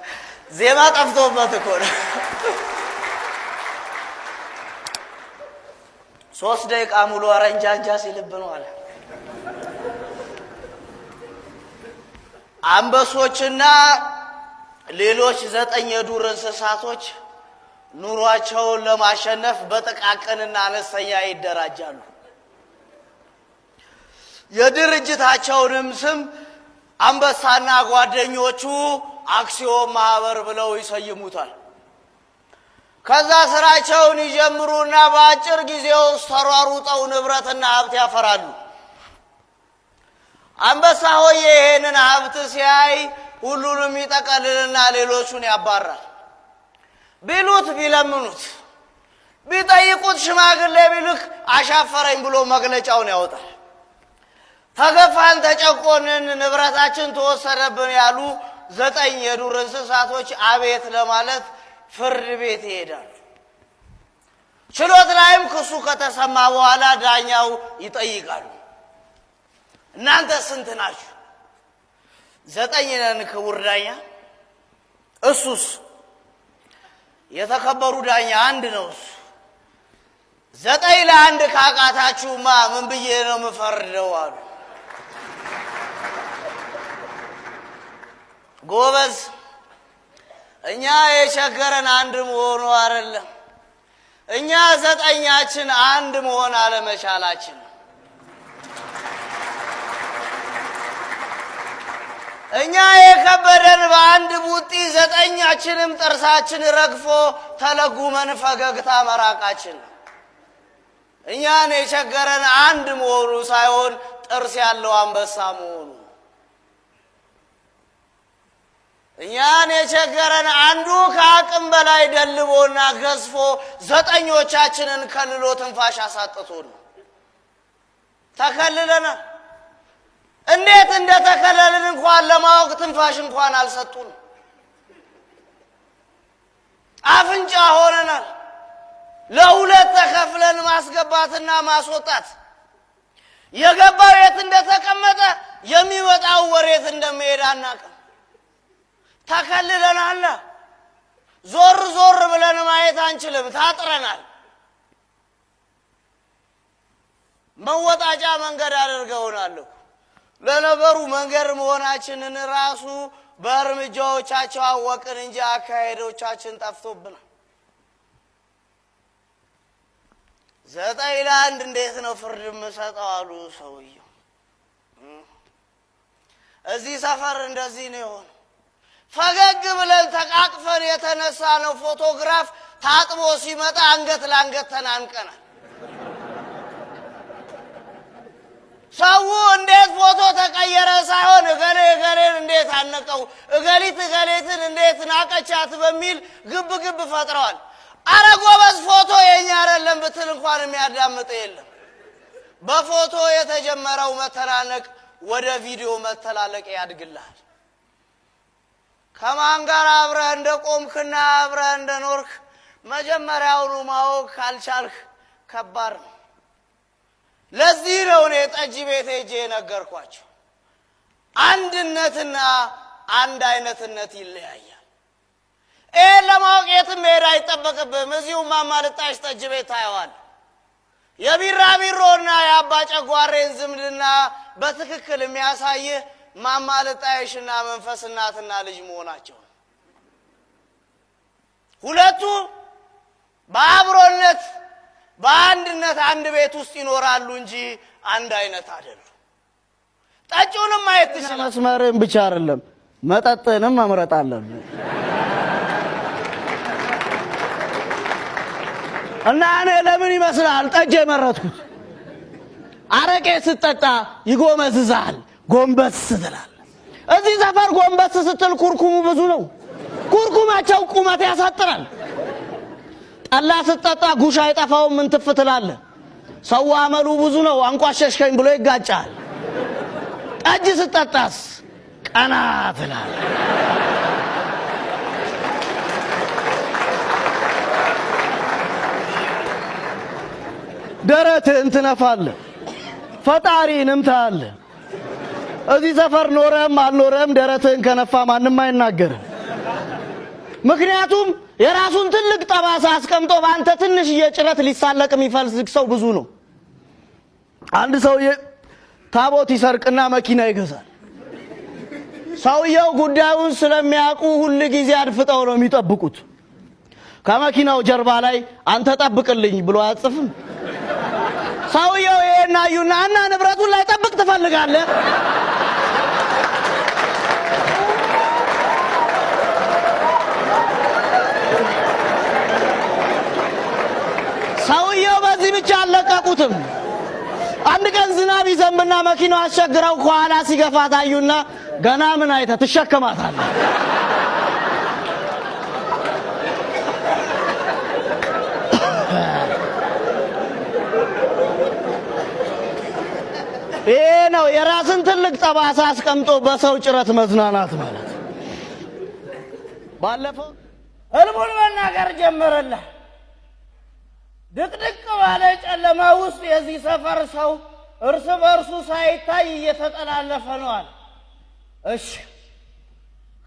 ዜማ ጠፍቶበት እኮ ነው። 3 ደቂቃ ሙሉ ኧረ እንጃ እንጃ ሲልብ ነው አለ። አንበሶችና ሌሎች 9 የዱር እንስሳቶች ኑሯቸውን ለማሸነፍ በጥቃቅንና አነስተኛ ይደራጃሉ። የድርጅታቸውንም ስም አንበሳና ጓደኞቹ አክሲዮን ማህበር ብለው ይሰይሙታል። ከዛ ስራቸውን ይጀምሩና በአጭር ጊዜ ውስጥ ተሯሩጠው ንብረትና ሀብት ያፈራሉ። አንበሳ ሆይ ይሄንን ሀብት ሲያይ ሁሉንም ይጠቀልልና ሌሎቹን ያባራል። ቢሉት ቢለምኑት ቢጠይቁት ሽማግሌ ቢልክ አሻፈረኝ ብሎ መግለጫውን ያወጣል። ተገፋን፣ ተጨቆንን፣ ንብረታችን ተወሰደብን ያሉ 9 የዱር እንስሳቶች አቤት ለማለት ፍርድ ቤት ይሄዳሉ። ችሎት ላይም ክሱ ከተሰማ በኋላ ዳኛው ይጠይቃሉ። እናንተ ስንት ናችሁ? 9 ነን ክቡር ዳኛ። እሱስ? የተከበሩ ዳኛ 1 ነው እሱ። 9 ለ1 ካቃታችሁማ ምን ብዬ ነው የምፈርደው አሉ። ጎበዝ፣ እኛ የቸገረን 1 መሆኑ አይደለም፣ እኛ 9ኛችን 1 መሆን አለመቻላችን። እኛ የከበደን በአንድ ቡጢ 9ኛችንም ጥርሳችን ረግፎ ተለጉመን ፈገግታ መራቃችን። እኛን የቸገረን 1 መሆኑ ሳይሆን ጥርስ ያለው አንበሳ መሆኑ። እኛን የቸገረን አንዱ ከአቅም በላይ ደልቦና ገዝፎ ዘጠኞቻችንን ከልሎ ትንፋሽ አሳጥቶን ተከልለናል። እንዴት እንደተከለልን እንኳን ለማወቅ ትንፋሽ እንኳን አልሰጡን። አፍንጫ ሆነናል። ለሁለት ተከፍለን ማስገባትና ማስወጣት፣ የገባው የት እንደተቀመጠ የሚወጣው ወሬት እንደሚሄድ አናውቅም። ተከልለናል። ዞር ዞር ብለን ማየት አንችልም። ታጥረናል። መወጣጫ መንገድ አድርገውናል። ለነገሩ መንገድ መሆናችንን ራሱ በእርምጃዎቻቸው አወቅን እንጂ አካሄዶቻችን ጠፍቶብናል። 9-1 እንዴት ነው ፍርድ የምሰጠው አሉ ሰውየው። እዚህ ሰፈር እንደዚህ ነው የሆነ። ፈገግ ብለን ተቃቅፈን የተነሳ ነው ፎቶግራፍ ታጥቦ ሲመጣ አንገት ለአንገት ተናንቀናል። ሰው እንዴት ፎቶ ተቀየረ ሳይሆን እገሌ እገሌን እንዴት አነቀው፣ እገሊት እገሌትን እንዴት ናቀቻት በሚል ግብ ግብ ፈጥረዋል። አረ ጎበዝ ፎቶ የኛ አይደለም ብትል እንኳን የሚያዳምጥ የለም። በፎቶ የተጀመረው መተናነቅ ወደ ቪዲዮ መተላለቅ ያድግልሃል። ከማን ጋር አብረህ እንደቆምክና አብረህ እንደኖርክ መጀመሪያውኑ ማወቅ ካልቻልክ ከባድ ነው። ለዚህ ነው እኔ ጠጅ ቤት ሄጄ ነገርኳቸው። አንድነትና አንድ አይነትነት ይለያያል። ይሄን ለማወቅ የትም መሄድ አይጠበቅብህም። እዚሁ እማማ ልጣሽ ጠጅ ቤት ታየዋለህ። የቢራቢሮና የአባ ጨጓሬን ዝምድና በትክክል የሚያሳይህ እማማ ልጣሽና መንፈስ እናትና ልጅ መሆናቸው። ሁለቱ በአብሮነት በአንድነት አንድ ቤት ውስጥ ይኖራሉ እንጂ አንድ አይነት አይደሉም። ጠጪውንም ማየት ትችላለህ። መስመርህን ብቻ አይደለም መጠጥህንም መምረጥ አለብህ። እና እኔ ለምን ይመስላል ጠጅ የመረጥኩት? አረቄ ስትጠጣ ይጎመዝዛል፣ ጎንበስ ትላለህ። እዚህ ሰፈር ጎንበስ ስትል ኩርኩሙ ብዙ ነው። ኩርኩማቸው ቁመት ያሳጥራል። ጠላ ስትጠጣ ጉሽ አይጠፋውም፣ ምን ትፍ ትላለህ። ሰው አመሉ ብዙ ነው፣ አንቋሸሽከኝ ብሎ ይጋጫል። ጠጅ ስትጠጣስ ቀና ትላለህ። ደረትህን ትነፋለህ፣ ፈጣሪንም ታያለህ። እዚህ ሰፈር ኖረህም አልኖረህም ደረትህን ከነፋ ማንም አይናገርም። ምክንያቱም የራሱን ትልቅ ጠባሳ አስቀምጦ በአንተ ትንሽዬ ጭረት ሊሳለቅ የሚፈልግ ሰው ብዙ ነው። አንድ ሰውዬ ታቦት ይሰርቅና መኪና ይገዛል። ሰውየው ጉዳዩን ስለሚያውቁ ሁል ጊዜ አድፍጠው ነው የሚጠብቁት። ከመኪናው ጀርባ ላይ አንተ ጠብቅልኝ ብሎ አያጽፍም። ሰውየው ይሄን አዩና እና ንብረቱን ላይ ጠብቅ ትፈልጋለህ? ሰውየው በዚህ ብቻ አልለቀቁትም። አንድ ቀን ዝናብ ይዘንብና መኪናው አስቸግረው ከኋላ ሲገፋት አዩና ገና ምን አይተህ ትሸከማታለህ? ይሄ ነው የራስን ትልቅ ጠባሳ አስቀምጦ በሰው ጭረት መዝናናት ማለት። ባለፈው ህልሙን መናገር ጀመረልህ። ድቅድቅ ባለ ጨለማ ውስጥ የዚህ ሰፈር ሰው እርስ በርሱ ሳይታይ እየተጠላለፈ ነው አለ። እሺ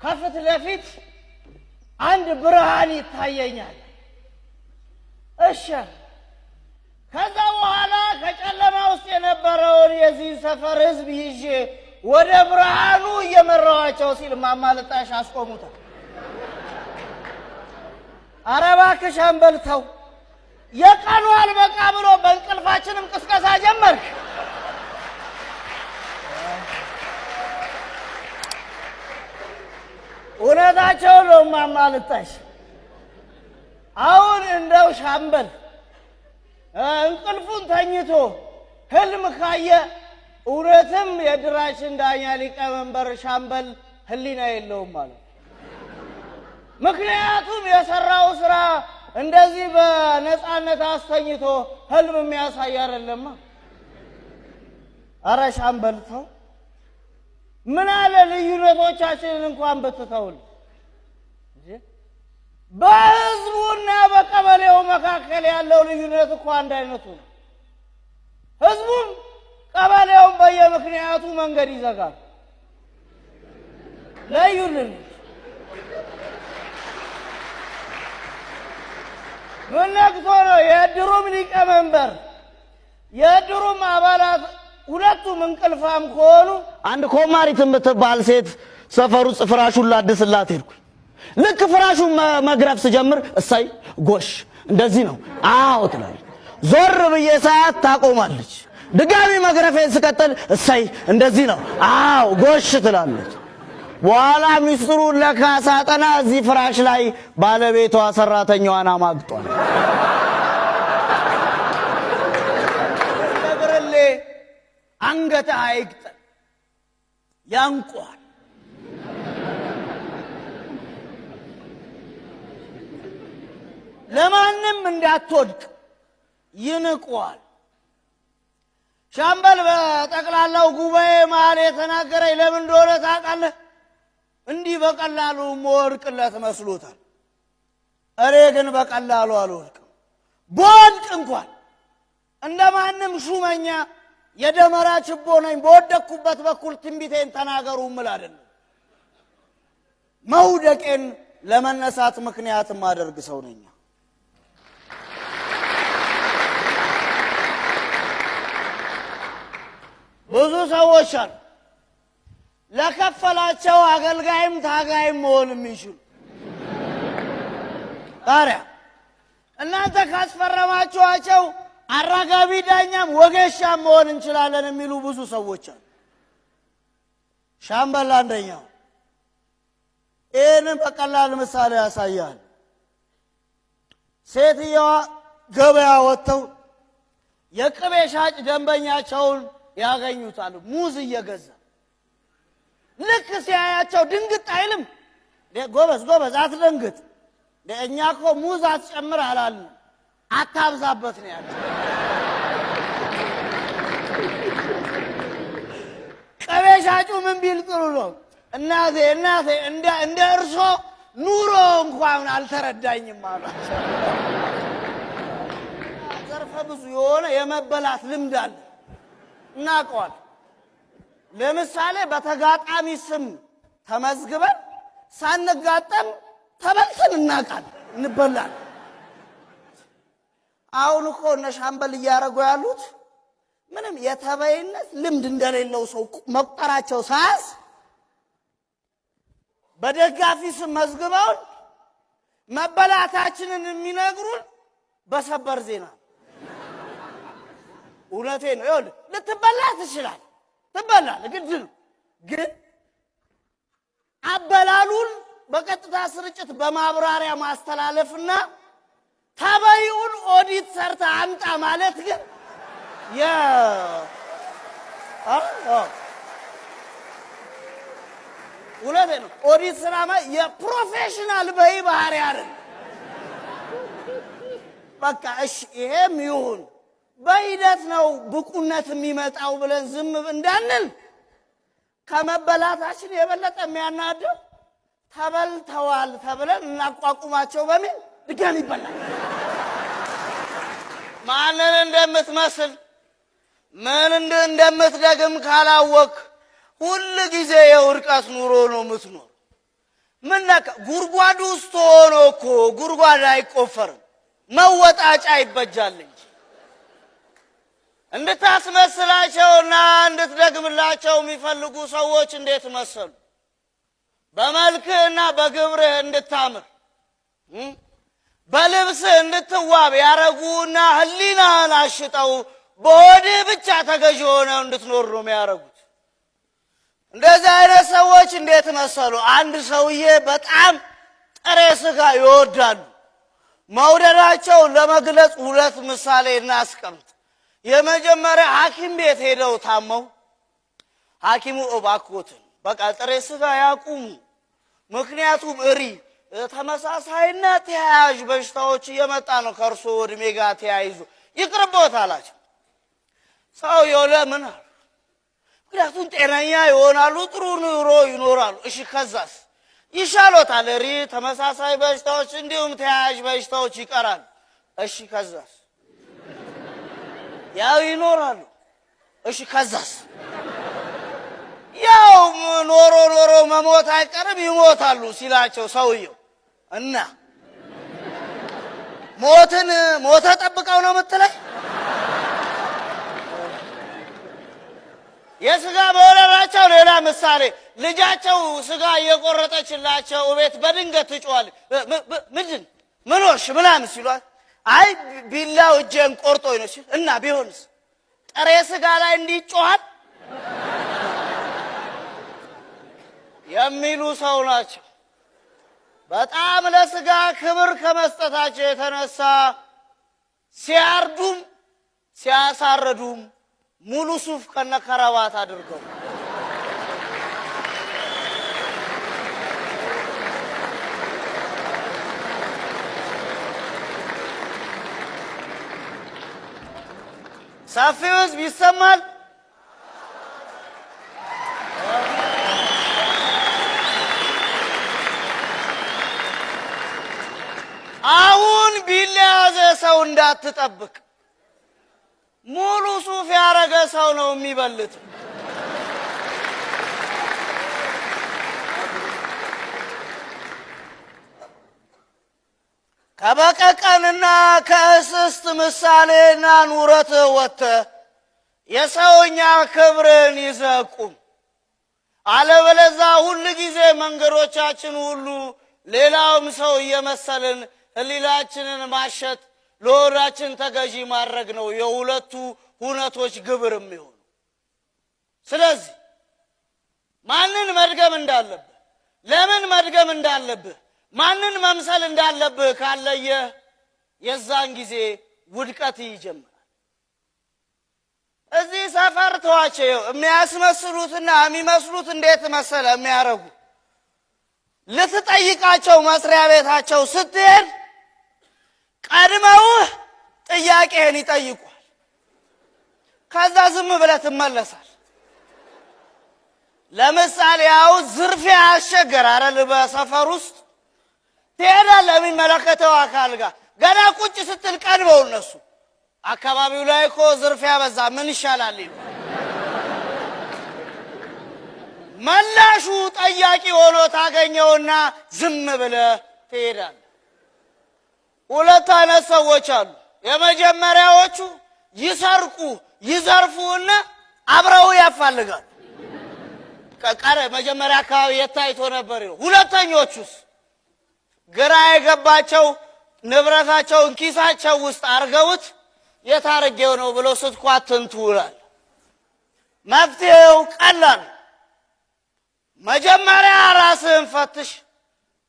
ከፊት ለፊት አንድ ብርሃን ይታየኛል። እሺ ከዛ በኋላ ከጨለማ ውስጥ የነበረውን የዚህ ሰፈር ህዝብ ይዤ ወደ ብርሃኑ እየመራዋቸው ሲል እማማ ልጣሽ አስቆሙታል። ኧረ እባክሽ አንበልተው የቀኑ አልበቃ ብሎ በእንቅልፋችንም ቅስቀሳ ጀመርክ። እውነታቸው ነው እማማ ልጣሽ። አሁን እንደው ሻምበል እንቅልፉን ተኝቶ ህልም ካየ እውነትም የድራችን ዳኛ ሊቀመንበር ሻምበል ህሊና የለውም ማለት ምክንያቱም የሰራው ስራ እንደዚህ በነፃነት አስተኝቶ ህልም የሚያሳይ አይደለም። ኧረ ሻምበል ተው፣ ምን አለ ልዩነቶቻችንን እንኳን ብትተውል። በህዝቡና በቀበሌው መካከል ያለው ልዩነት እኮ አንድ አይነቱ ነው። ህዝቡም ቀበሌውን በየምክንያቱ መንገድ ይዘጋል። ለዩልን ምን ነክቶ ነው? የእድሩም ሊቀመንበር የእድሩም አባላት ሁለቱም እንቅልፋም ከሆኑ አንድ ኮማሪት የምትባል ሴት ሰፈሩ ፍራሹን ላድስላት ሄድኩኝ። ልክ ፍራሹን መግረፍ ስጀምር እሳይ ጎሽ እንደዚህ ነው አዎ ትላለች። ዞር ብዬ ሳያት ታቆማለች። ድጋሚ መግረፌን ስቀጥል እሳይ እንደዚህ ነው አዎ ጎሽ ትላለች። በኋላ ሚስጥሩን ለካ ሳጠና እዚህ ፍራሽ ላይ ባለቤቷ ሰራተኛዋን አማግጧል። ለብርሌ አንገት አይግጠም ያንቋል። ለማንም እንዳትወድቅ ይንቋል። ሻምበል በጠቅላላው ጉባኤ መሃል የተናገረኝ ለምን እንደሆነ ታውቃለህ? እንዲህ በቀላሉ መወድቅለት መስሎታል። እኔ ግን በቀላሉ አልወድቅም። በወድቅ እንኳን እንደማንም ሹመኛ የደመራ ችቦ ነኝ። በወደቅኩበት በኩል ትንቢቴን ተናገሩ ምል አይደለም። መውደቄን ለመነሳት ምክንያት ማደርግ ሰው ነኝ። ብዙ ሰዎች አሉ ለከፈላቸው አገልጋይም ታጋይም መሆን የሚችሉ። ታዲያ እናንተ ካስፈረማችኋቸው አራጋቢ ዳኛም ወጌሻም መሆን እንችላለን የሚሉ ብዙ ሰዎች አሉ። ሻምበል አንደኛው ይህንን በቀላል ምሳሌ ያሳያል። ሴትየዋ ገበያ ወጥተው የቅቤ ሻጭ ደንበኛቸውን ያገኙታል ሙዝ እየገዛ። ልክ ሲያያቸው ድንግጥ አይልም። ጎበዝ ጎበዝ አትደንግጥ፣ እኛ እኮ ሙዝ አትጨምር አላልን፣ አታብዛበት ነው ያለው። ቅቤ ሻጩ ምን ቢል ጥሩ ነው? እናቴ እንደ እርሶ ኑሮ እንኳን አልተረዳኝም አሏቸው። ዘርፈ ብዙ የሆነ የመበላት ልምድ አለ እናውቀዋል። ለምሳሌ በተጋጣሚ ስም ተመዝግበን ሳንጋጠም ተበልተን እናውቃለን፣ እንበላለን። አሁን እኮ እነ ሻምበል እያደረጉ ያሉት ምንም የተበይነት ልምድ እንደሌለው ሰው መቁጠራቸው ሳያንስ በደጋፊ ስም መዝግበውን መበላታችንን የሚነግሩን በሰበር ዜና። እውነቴን ነው። ይኸውልህ ልትበላ ትችላለህ፣ ትበላለህ፣ ግን አበላሉን በቀጥታ ስርጭት በማብራሪያ ማስተላለፍና ተበይውን ኦዲት ሰርተ አምጣ ማለት ግን እውነቴን ነው። ኦዲት ስራ የፕሮፌሽናል በይ ባህሪ አይደል። በቃ እሺ ይሄም ይሁን በሂደት ነው ብቁነት የሚመጣው ብለን ዝም እንዳንል ከመበላታችን የበለጠ የሚያናደው ተበልተዋል ተብለን እናቋቁማቸው በሚል ድጋሚ ይበላል። ማንን እንደምትመስል ምን እንደምትደግም ካላወቅ ሁሉ ጊዜ የውድቀት ኑሮ ነው የምትኖር። ምን ነካ? ጉድጓድ ውስጥ ሆኖ እኮ ጉድጓድ አይቆፈርም፣ መወጣጫ ይበጃል እንጂ። እንድታስመስላቸውና እንድትደግምላቸው የሚፈልጉ ሰዎች እንዴት መሰሉ? በመልክህና በግብርህ እንድታምር በልብስህ እንድትዋብ ያረጉና ህሊናህን አሽጠው በሆድህ ብቻ ተገዥ ሆነው እንድትኖር ነው የሚያረጉት። እንደዚህ አይነት ሰዎች እንዴት መሰሉ? አንድ ሰውዬ በጣም ጥሬ ስጋ ይወዳሉ። መውደዳቸው ለመግለጽ ሁለት ምሳሌ እናስቀምጥ። የመጀመሪያ ሐኪም ቤት ሄደው ታመው ሐኪሙ እባክዎትን በቃ ጥሬ ስጋ ያቁሙ፣ ምክንያቱም ተመሳሳይና ተያያዥ በሽታዎች እየመጣ ነው ከእርሶ እድሜ ጋር ተያይዞ ይቅርቦት አላቸው። ሰውየው ለምን አሉ? ምክንያቱም ጤነኛ ይሆናሉ፣ ጥሩ ኑሮ ይኖራሉ። እሺ ከዛስ? ይሻሎታል። ተመሳሳይ በሽታዎች እንዲሁም ተያያዥ በሽታዎች ይቀራሉ። እሺ ከዛስ? ያው ይኖራሉ። እሺ ከዛስ? ያው ኖሮ መሞት አይቀርም ይሞታሉ ሲላቸው ሰውየው እና ሞተ ጠብቀው ነው የምትለኝ? የስጋ መወለዳቸው ሌላ ምሳሌ። ልጃቸው ስጋ እየቆረጠችላቸው ቤት በድንገት ትጮኻል። ምን ሆንሽ ምናምን ሲሏት አይ ቢላው እጄን ቆርጦኝ ነው ሲል እና ቢሆንስ ጥሬ ስጋ ላይ እንዲጮሃል የሚሉ ሰው ናቸው። በጣም ለስጋ ክብር ከመስጠታቸው የተነሳ ሲያርዱም ሲያሳረዱም ሙሉ ሱፍ ከነከረባት አድርገው ሰፊው ሕዝብ ይሰማል። አሁን ቢላ ያዘ ሰው እንዳትጠብቅ፣ ሙሉ ሱፍ ያረገ ሰው ነው የሚበልጥ። ከበቀቀንና ከእስስት ምሳሌና ኑረት ወጥተህ የሰውኛ ክብርን ይዘቁም። አለበለዚያ ሁል ጊዜ መንገዶቻችን ሁሉ ሌላውም ሰው እየመሰልን ህሊናችንን ማሸት ለሆዳችን ተገዢ ማድረግ ነው የሁለቱ ሁነቶች ግብር የሚሆኑ። ስለዚህ ማንን መድገም እንዳለብህ፣ ለምን መድገም እንዳለብህ፣ ማንን መምሰል እንዳለብህ ካለየህ የዛን ጊዜ ውድቀት ይጀምራል። እዚህ ሰፈር ተዋቸው የሚያስመስሉትና የሚመስሉት እንዴት መሰለ የሚያረጉ ልትጠይቃቸው መስሪያ ቤታቸው ስትሄድ ቀድመውህ ጥያቄህን ይጠይቋል። ከዛ ዝም ብለህ ትመለሳል። ለምሳሌ ያው ዝርፊያ ያስቸገር አይደል? በሰፈር ውስጥ ትሄዳለህ የሚመለከተው አካል ጋር ገና ቁጭ ስትል ቀድመው እነሱ አካባቢው ላይ እኮ ዝርፊያ በዛ ምን ይሻላል ይሉ መላሹ ጠያቂ ሆኖ ታገኘውና ዝም ብለህ ትሄዳለህ። ሁለት አይነት ሰዎች አሉ። የመጀመሪያዎቹ ይሰርቁ ይዘርፉና አብረው ያፋልጋሉ። ቀረ መጀመሪያ አካባቢ የታይቶ ነበር ይሉ። ሁለተኞቹስ ግራ የገባቸው ንብረታቸውን ኪሳቸው ውስጥ አርገውት የታረገው ነው ብሎ ስትኳትን ትውላል። መፍትሄው ቀላል። መጀመሪያ ራስህን ፈትሽ፣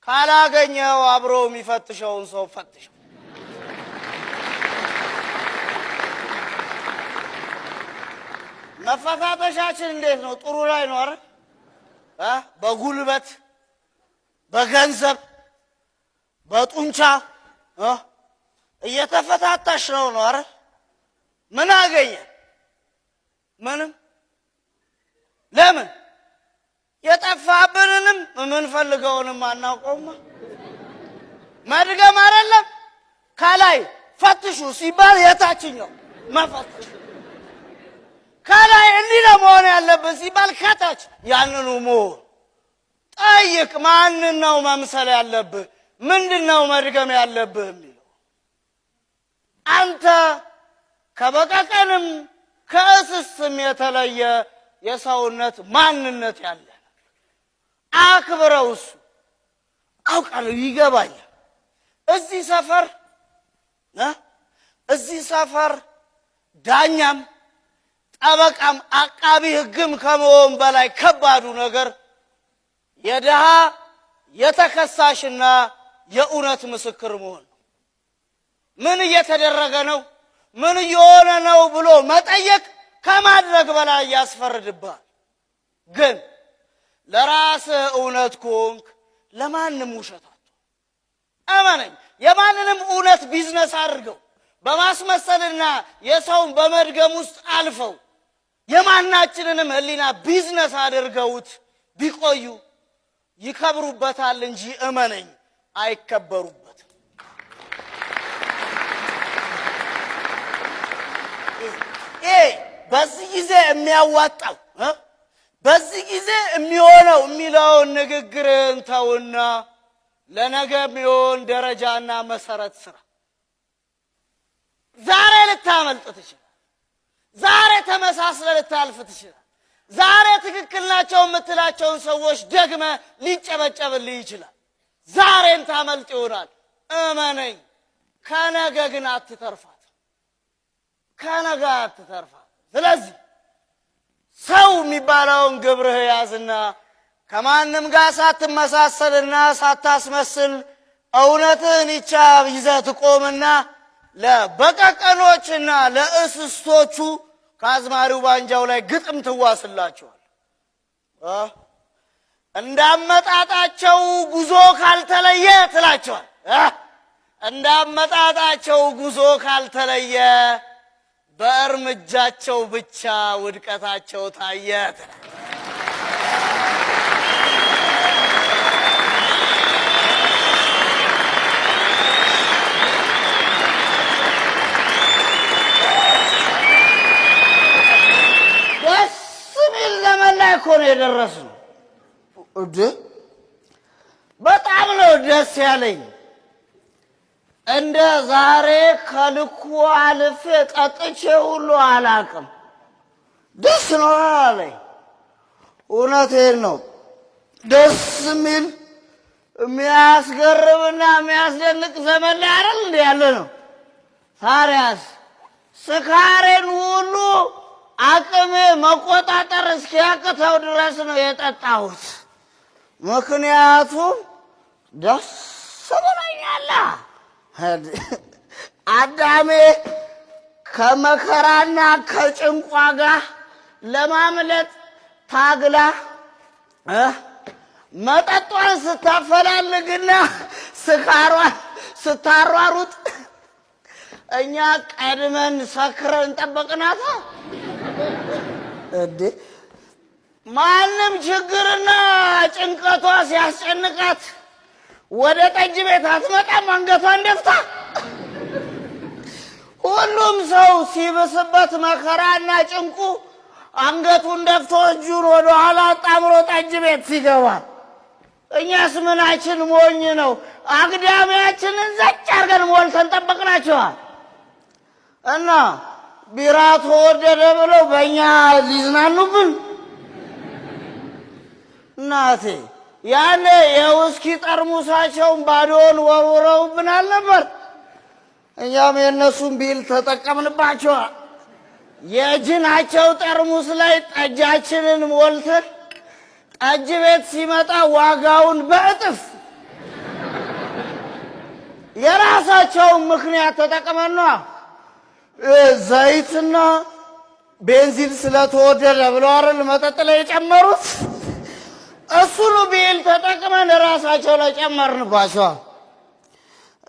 ካላገኘው አብሮ የሚፈትሸውን ሰው ፈትሽ። መፈታተሻችን እንዴት ነው? ጥሩ ላይ ነው አይደል? በጉልበት በገንዘብ በጡንቻ እየተፈታተሽ ነው አይደል? ምን አገኘ? ምንም። ለምን? የጠፋብንንም የምንፈልገውንም አናውቀውማ። መድገም አይደለም። ከላይ ፈትሹ ሲባል የታችኛው መፈተሽ፣ ከላይ እንዲህ ለመሆን ያለብን ሲባል ከታች ያንኑ መሆን። ጠይቅ። ማንን ነው መምሰል ያለብህ? ምንድነው መድገም ያለብህ የሚለው። አንተ ከበቀቀንም ከእስስም የተለየ የሰውነት ማንነት ያለ አክብረው። እሱ አውቃለሁ፣ ይገባኛል። እዚህ ሰፈር ዳኛም ጠበቃም አቃቢ ሕግም ከመሆን በላይ ከባዱ ነገር የድሃ የተከሳሽና የእውነት ምስክር መሆን ነው። ምን እየተደረገ ነው፣ ምን እየሆነ ነው ብሎ መጠየቅ ከማድረግ በላይ ያስፈርድብሃል። ግን ለራስህ እውነት ከሆንክ ለማንም ውሸት አትሆን። እመነኝ። የማንንም እውነት ቢዝነስ አድርገው በማስመሰልና የሰውን በመድገም ውስጥ አልፈው የማናችንንም ህሊና ቢዝነስ አድርገውት ቢቆዩ ይከብሩበታል እንጂ እመነኝ አይከበሩበትም። በዚህ ጊዜ የሚያዋጣው በዚህ ጊዜ የሚሆነው የሚለውን ንግግርን ተውና ለነገ የሚሆን ደረጃና መሰረት ስራ። ዛሬ ልታመልጥ ትችላል። ዛሬ ተመሳስለ ልታልፍ ትችላል። ዛሬ ትክክል ናቸው የምትላቸውን ሰዎች ደግመ ሊጨበጨብልህ ይችላል። ዛሬን ታመልጥ ይሆናል። እመነኝ፣ ከነገ ግን አትተርፋት። ከነገ አትተርፋት። ስለዚህ ሰው የሚባለውን ግብርህ ያዝና ከማንም ጋር ሳትመሳሰልና ሳታስመስል እውነትህን ይቻ ይዘህ ትቆምና ለበቀቀኖችና ለእስስቶቹ ከአዝማሪው ባንጃው ላይ ግጥም ትዋስላቸዋል። እንዳመጣጣቸው ጉዞ ካልተለየ ትላቸዋል። እንዳመጣጣቸው ጉዞ ካልተለየ በእርምጃቸው ብቻ ውድቀታቸው ታየ ትላል። እኮ ነው የደረስነው። በጣም ነው ደስ ያለኝ። እንደ ዛሬ ከልኩ አልፌ ጠጥቼ ሁሉ አላቅም። ደስ ነው አለኝ። እውነቴን ነው። ደስ የሚል የሚያስገርምና የሚያስደንቅ ዘመን ላይ አይደል እንደ ያለ ነው። ታዲያስ ስካሬን ሁሉ አቅሜ መቆጣጠር እስኪያቅተው ድረስ ነው የጠጣሁት። ምክንያቱም ደስ ብሎኛል። አዳሜ ከመከራና ከጭንቋ ጋር ለማምለጥ ታግላ መጠጧን ስታፈላልግና ስካሯን ስታሯሩጥ እኛ ቀድመን ሰክረን ጠበቅናታ። እንዴ ማንም ችግርና ጭንቀቷ ሲያስጨንቃት ወደ ጠጅ ቤት አትመጣም አንገቷን ደፍታ። ሁሉም ሰው ሲብስበት መከራና ጭንቁ አንገቱን ደፍቶ እጁን ወደ ኋላ አጣምሮ ጠጅ ቤት ሲገባ፣ እኛስ ምናችን ሞኝ ነው? አግዳሚያችንን ዘጭ አድርገን ሞልተን ጠበቅናቸዋል። እና ቢራ ተወደደ ብለው በእኛ ሊዝናኑብን። እናቴ ያኔ የውስኪ ጠርሙሳቸውን ባዶውን ወርውረውብን አልነበር? እኛም የእነሱን ቢል ተጠቀምንባቸዋል። የጅናቸው ጠርሙስ ላይ ጠጃችንን ሞልተን ጠጅ ቤት ሲመጣ ዋጋውን በእጥፍ የራሳቸውን ምክንያት ተጠቅመን ዘይትና ቤንዚን ስለተወደደ ብለው አይደል መጠጥ ላይ የጨመሩት። እሱኑ ቢል ተጠቅመን ራሳቸው ላይ ጨመርንባቸው።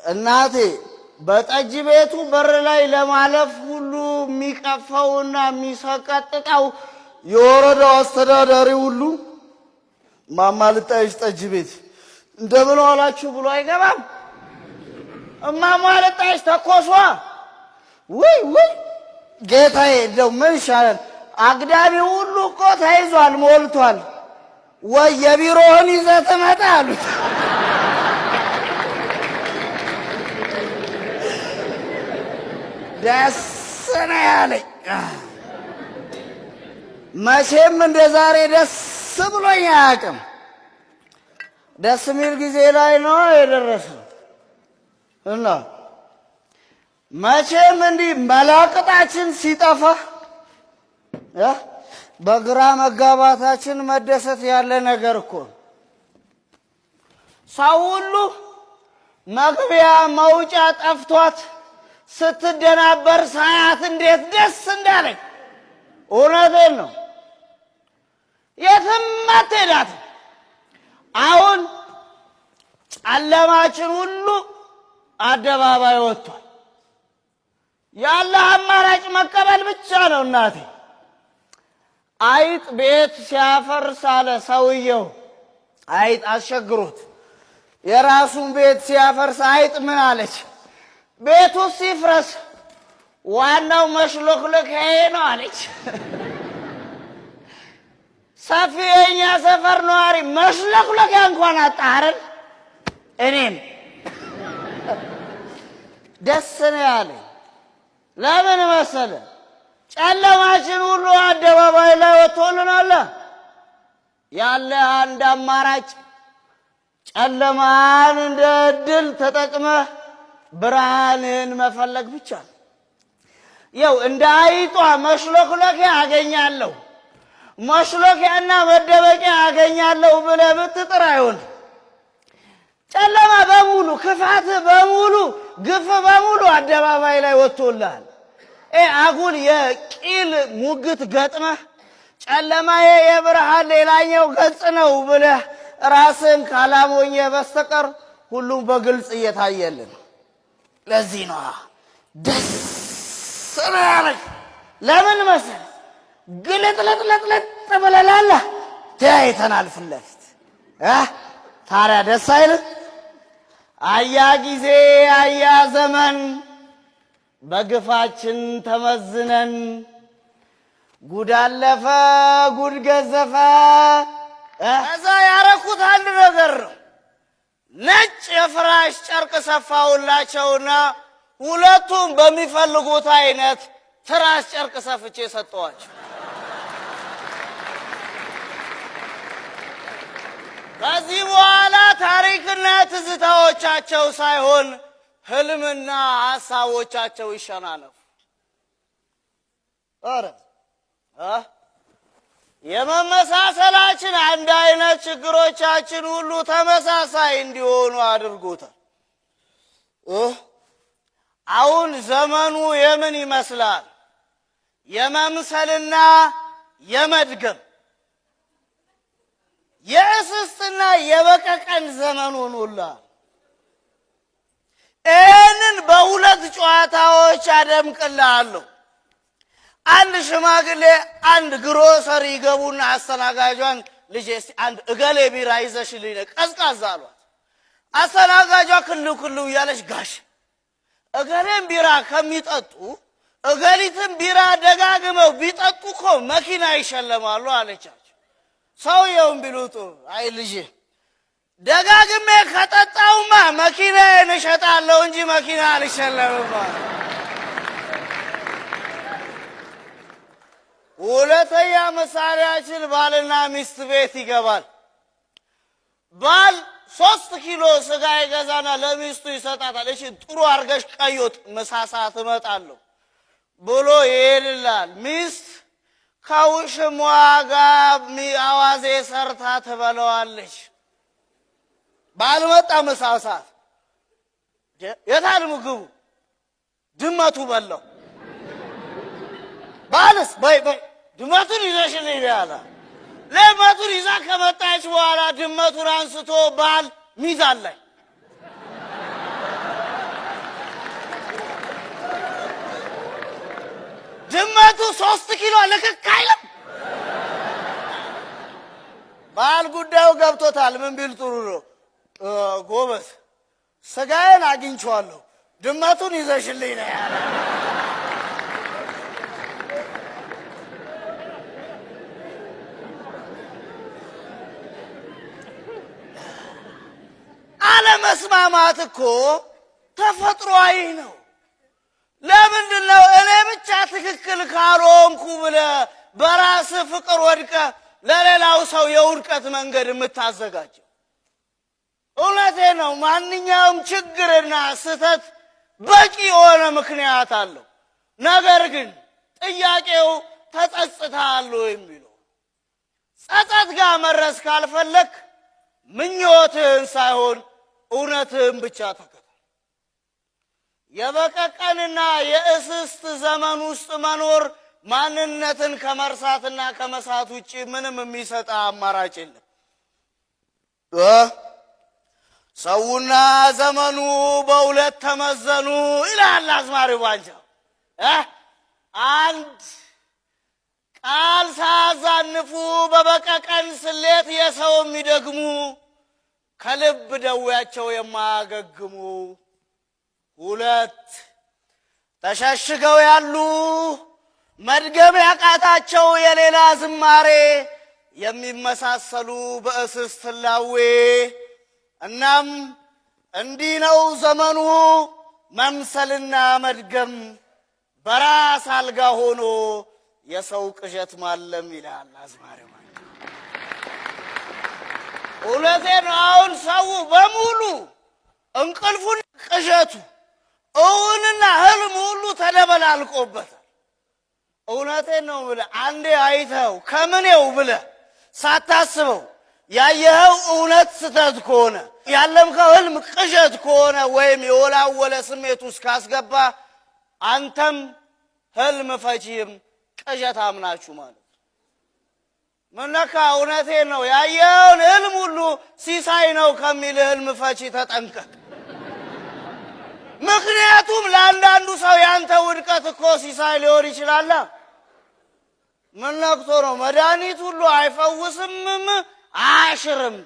እናቴ በጠጅ ቤቱ በር ላይ ለማለፍ ሁሉ የሚቀፈውና የሚሰቀጥጠው የወረዳው አስተዳዳሪ ሁሉ ማማ ልጣይሽ ጠጅ ቤት እንደምን ዋላችሁ ብሎ አይገባም። እማማ ልጣይሽ ተኮሷ። ውይ ውይ ጌታዬ፣ እንደው ምን ይሻላል? አግዳሚ ሁሉ እኮ ተይዟል፣ ሞልቷል። ወይ የቢሮህን ይዘህ ትመጣ አሉት። ደስ ነው ያለኝ። መቼም እንደ ዛሬ ደስ ብሎኝ አያውቅም። ደስ የሚል ጊዜ ላይ ነው የደረሰው እና መቼም እንዲህ መላቅጣችን ሲጠፋ በግራ መጋባታችን መደሰት ያለ ነገር እኮ። ሰው ሁሉ መግቢያ መውጫ ጠፍቷት ስትደናበር ሳያት እንዴት ደስ እንዳለኝ። እውነቴን ነው። የትም አትሄዳትም። አሁን ጨለማችን ሁሉ አደባባይ ወጥቷል። ያለ አማራጭ መቀበል ብቻ ነው። እናቴ አይጥ ቤት ሲያፈርስ አለ ሰውየው። አይጥ አስቸግሮት የራሱን ቤት ሲያፈርስ አይጥ ምን አለች? ቤቱ ሲፍረስ ዋናው መሽሎክሎክ ነው አለች። ሰፊ የኛ ሰፈር ነዋሪ መሽሎክሎክ እንኳን አጣረን። እኔም ደስ ነው ያለኝ። ለምን መሰለ? ጨለማችን ሁሉ አደባባይ ላይ ወጥቶልናል። ያለ አንድ አማራጭ ጨለማን እንደ ዕድል ተጠቅመህ ብርሃንን መፈለግ ብቻ ነው። ያው እንደ አይጧ መሽሎክሎኪያ አገኛለሁ መሽሎኪያና መደበቂያ አገኛለሁ ብለህ ብትጥር አይሆን። ጨለማ በሙሉ ክፋት በሙሉ ግፍ በሙሉ አደባባይ ላይ ወጥቶልሃል። አጉል የቂል ሙግት ገጥመህ ጨለማዬ የብርሃን ሌላኛው ገጽ ነው ብለህ ራስን ካላሞኘ በስተቀር ሁሉም በግልጽ እየታየልን። ለዚህ ነው ደስ ያለኝ። ለምን መሰለህ? ግልጥልጥልጥልጥ ብለናል፣ ተያይተናል ፊት ለፊት። ታዲያ ደስ አይልም? አያ ጊዜ አያ ዘመን በግፋችን ተመዝነን ጉድ አለፈ ጉድ ገዘፈ። እዛ ያረኩት አንድ ነገር ነው። ነጭ የፍራሽ ጨርቅ ሰፋውላቸውና ሁለቱም በሚፈልጉት አይነት ትራስ ጨርቅ ሰፍቼ ሰጠዋቸው። ከዚህ በኋላ ታሪክና ትዝታዎቻቸው ሳይሆን ህልምና ሐሳቦቻቸው ይሸናነፉ። ኧረ የመመሳሰላችን አንድ አይነት ችግሮቻችን ሁሉ ተመሳሳይ እንዲሆኑ አድርጎታል። አሁን ዘመኑ የምን ይመስላል? የመምሰልና የመድገም የእስስትና የበቀቀን ዘመን ሆኖላል። ይህንን በሁለት ጨዋታዎች አደምቅልሃለሁ። አንድ ሽማግሌ አንድ ግሮሰሪ ይገቡና አስተናጋጇን ልጄ እስቲ አንድ እገሌ ቢራ ይዘሽልኝ ቀዝቃዛ አሏት። አስተናጋጇ ክልው ክልው እያለች ጋሽ እገሌም ቢራ ከሚጠጡ እገሊትም ቢራ ደጋግመው ቢጠጡ እኮ መኪና ይሸለማሉ አለቻቸው። ሰውየውም ቢሉጡ አይ ልጄ ደጋግሜ ከጠጣውማ መኪናዬን እሸጣለሁ እንጂ መኪና አልሸለምም። ሁለተኛ ምሳሌያችን ባልና ሚስት ቤት ይገባል። ባል 3 ኪሎ ስጋ ይገዛና ለሚስቱ ይሰጣታል። እሺ ጥሩ አርገሽ ቀይወጥ ምሳ ሰዓት እመጣለሁ ብሎ ይሄድላል። ሚስት ከውሽሟ ጋር አዋዜ ሰርታ ትበለዋለች። ባል መጣ ምሳ ሰዓት። የታል ምግቡ? ድመቱ በላው። ባልስ በይ ድመቱን ይዘሽልኝ ያለ ድመቱን ይዛ ከመጣች በኋላ ድመቱን አንስቶ ባል ሚዛን ላይ ድመቱ 3 ኪሎ ልክክ አይልም። ባል ጉዳዩ ገብቶታል። ምን ቢል ጥሩ ነው? ጎበዝ ስጋዬን አግኝቼዋለሁ ድመቱን ይዘሽልኝ ነው ያለ። አለመስማማት እኮ ተፈጥሯዊ ነው። ለምንድን ነው እኔ ብቻ ትክክል ካልሆንኩ ብለህ በራስህ ፍቅር ወድቀህ ለሌላው ሰው የውድቀት መንገድ የምታዘጋጀው? እውነቴ ነው። ማንኛውም ችግርና ስህተት በቂ የሆነ ምክንያት አለው። ነገር ግን ጥያቄው ተጸጽተሃል የሚለው ጸጸት ጋር መድረስ ካልፈለክ ምኞትህን ሳይሆን እውነትህን ብቻ ተከተል። የበቀቀንና የእስስት ዘመን ውስጥ መኖር ማንነትን ከመርሳትና ከመሳት ውጪ ምንም የሚሰጥ አማራጭ የለም። ሰውና ዘመኑ በሁለት ተመዘኑ ይላል አዝማሪው ባንጃው። አንድ ቃል ሳያዛንፉ በበቀቀን ስሌት የሰው የሚደግሙ ከልብ ደዌያቸው የማያገግሙ። ሁለት ተሸሽገው ያሉ መድገም ያቃታቸው የሌላ ዝማሬ የሚመሳሰሉ በእስስት ላዌ። እናም እንዲህ ነው ዘመኑ መምሰልና መድገም በራስ አልጋ ሆኖ የሰው ቅዠት ማለም ይላል አዝማሪው። እውነቴን ነው። አሁን ሰው በሙሉ እንቅልፉን ቅዠቱ እውንና ህልም ሁሉ ተደበላልቆበታል። እውነቴን ነው ብለህ አንዴ አይተኸው ከምኔው ብለህ ሳታስበው ያየኸው እውነት ስተት ከሆነ ያለምከው ህልም ቅዠት ከሆነ ወይም የወላወለ ስሜት ውስጥ ካስገባ አንተም ህልም ፈቺም ቅዠታም ናችሁ ማለት ምን ነካ? እውነቴን ነው። ያየኸውን ህልም ሁሉ ሲሳይ ነው ከሚል ህልም ፈቺ ተጠንቀቅ። ምክንያቱም ለአንዳንዱ ሰው ያንተ ውድቀት እኮ ሲሳይ ሊሆን ይችላል። ምን ነክቶ ነው? መድኃኒት ሁሉ አይፈውስምም አያሽርም።